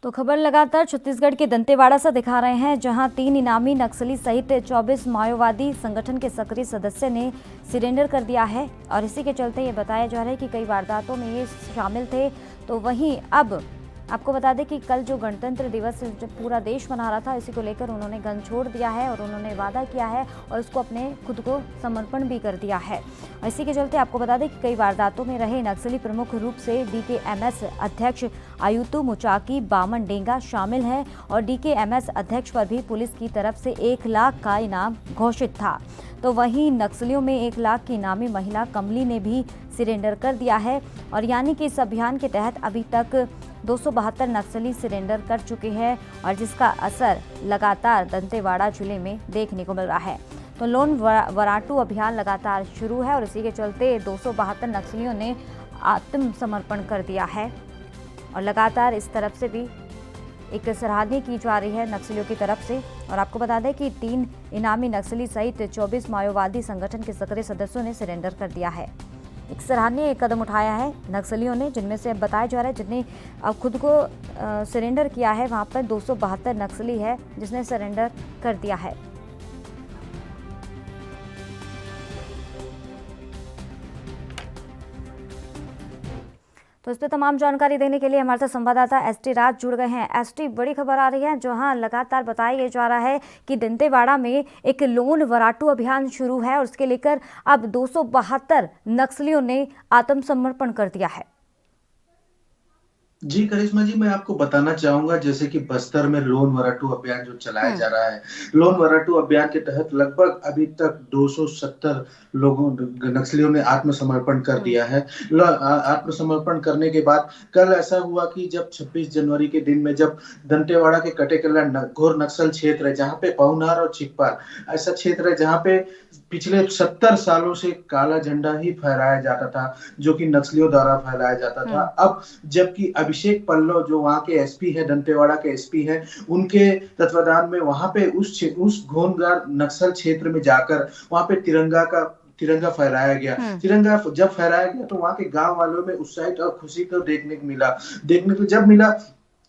तो खबर लगातार छत्तीसगढ़ के दंतेवाड़ा से दिखा रहे हैं, जहां 3 इनामी नक्सली सहित 24 माओवादी संगठन के सक्रिय सदस्य ने सरेंडर कर दिया है। और इसी के चलते ये बताया जा रहा है कि कई वारदातों में ये शामिल थे। तो वहीं अब आपको बता दें कि कल जो गणतंत्र दिवस जब पूरा देश मना रहा था, इसी को लेकर उन्होंने गन छोड़ दिया है और उन्होंने वादा किया है और उसको अपने खुद को समर्पण भी कर दिया है। और इसी के चलते आपको बता दें कि कई वारदातों में रहे नक्सली प्रमुख रूप से DKMS अध्यक्ष आयुतु मुचाकी बामन डेंगा शामिल है। और DKMS अध्यक्ष पर भी पुलिस की तरफ से 1 लाख का इनाम घोषित था। तो वहीं नक्सलियों में 1 लाख की इनामी महिला कमली ने भी सरेंडर कर दिया है। और यानी कि इस अभियान के तहत अभी तक 272 नक्सली सरेंडर कर चुके हैं और जिसका असर लगातार दंतेवाड़ा जिले में देखने को मिल रहा है। तो लोन वराटू अभियान लगातार शुरू है और इसी के चलते 272 नक्सलियों ने आत्मसमर्पण कर दिया है। और लगातार इस तरफ से भी एक सराहनीय की जा रही है नक्सलियों की तरफ से। और आपको बता दें कि 3 इनामी नक्सली सहित 24 माओवादी संगठन के सक्रिय सदस्यों ने सरेंडर कर दिया है। एक सराहनीय कदम उठाया है नक्सलियों ने, जिनमें से अब बताया जा रहा है जिनने अब खुद को सरेंडर किया है, वहाँ पर 272 नक्सली है जिसने सरेंडर कर दिया है। तो इस पर तमाम जानकारी देने के लिए हमारे साथ संवाददाता ST राज जुड़ गए हैं। ST, बड़ी खबर आ रही है जहां लगातार बताया जा रहा है कि दंतेवाड़ा में एक लोन वराटू अभियान शुरू है और उसके लेकर अब 272 नक्सलियों ने आत्मसमर्पण कर दिया है। जी करिश्मा जी, मैं आपको बताना चाहूंगा जैसे कि बस्तर में लोन वराटू अभियान जो चलाया जा रहा है, लोन वराटू अभियान के तहत लगभग अभी तक 270 लोगों नक्सलियों ने आत्मसमर्पण कर दिया है। आत्मसमर्पण करने के बाद कल ऐसा हुआ कि जब 26 जनवरी के दिन में जब दंतेवाड़ा के कटेकल्याण घोर नक्सल क्षेत्र है, जहाँ पे पहुनार और चिकपाल ऐसा क्षेत्र है जहाँ पे पिछले 70 सालों से काला झंडा ही फहराया जाता था, जो कि नक्सलियों द्वारा फहराया जाता था। अब जबकि अभिषेक पल्लव जो वहाँ के SP है, दंतेवाड़ा के SP है, उनके तत्वाधान में वहाँ पे उस घोनगार नक्सल क्षेत्र में जाकर वहाँ पे तिरंगा फहराया गया। तिरंगा जब फहराया गया तो वहाँ के गांव वालों में उत्साहित और खुशी को देखने को मिला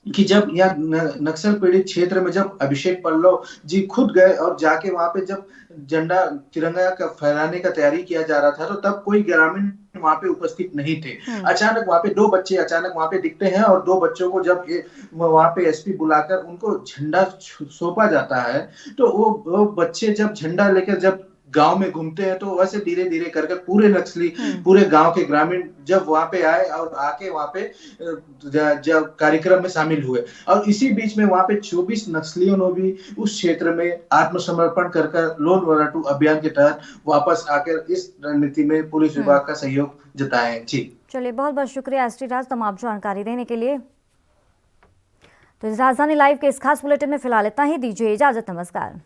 कि जब यह नक्सल पीड़ित क्षेत्र में जब अभिषेक पल्लव जी खुद गए और जाके वहां पे जब झंडा तिरंगा का फहराने का तैयारी किया जा रहा था, तो तब कोई ग्रामीण वहां पे उपस्थित नहीं थे। अचानक वहां पे 2 बच्चे अचानक वहां पे दिखते हैं और 2 बच्चों को जब वहां पे SP बुलाकर उनको झंडा सौंपा जाता है, तो वो बच्चे जब झंडा लेकर जब गांव में घूमते हैं, तो वैसे धीरे धीरे करके पूरे नक्सली पूरे गांव के ग्रामीण जब वहां पे आए और आके वहां पे जब कार्यक्रम में शामिल हुए, और इसी बीच में वहां पे 24 नक्सलियों ने भी उस क्षेत्र में आत्मसमर्पण कर लोन वराटू अभियान के तहत वापस आकर इस रणनीति में पुलिस विभाग का सहयोग जताए हैं। जी चलिए, बहुत बहुत शुक्रिया ST राज तमाम जानकारी देने के लिए। तो इस राजधानी लाइव के इस खास बुलेटिन में फिलहाल इतना ही। दीजिए इजाजत, नमस्कार।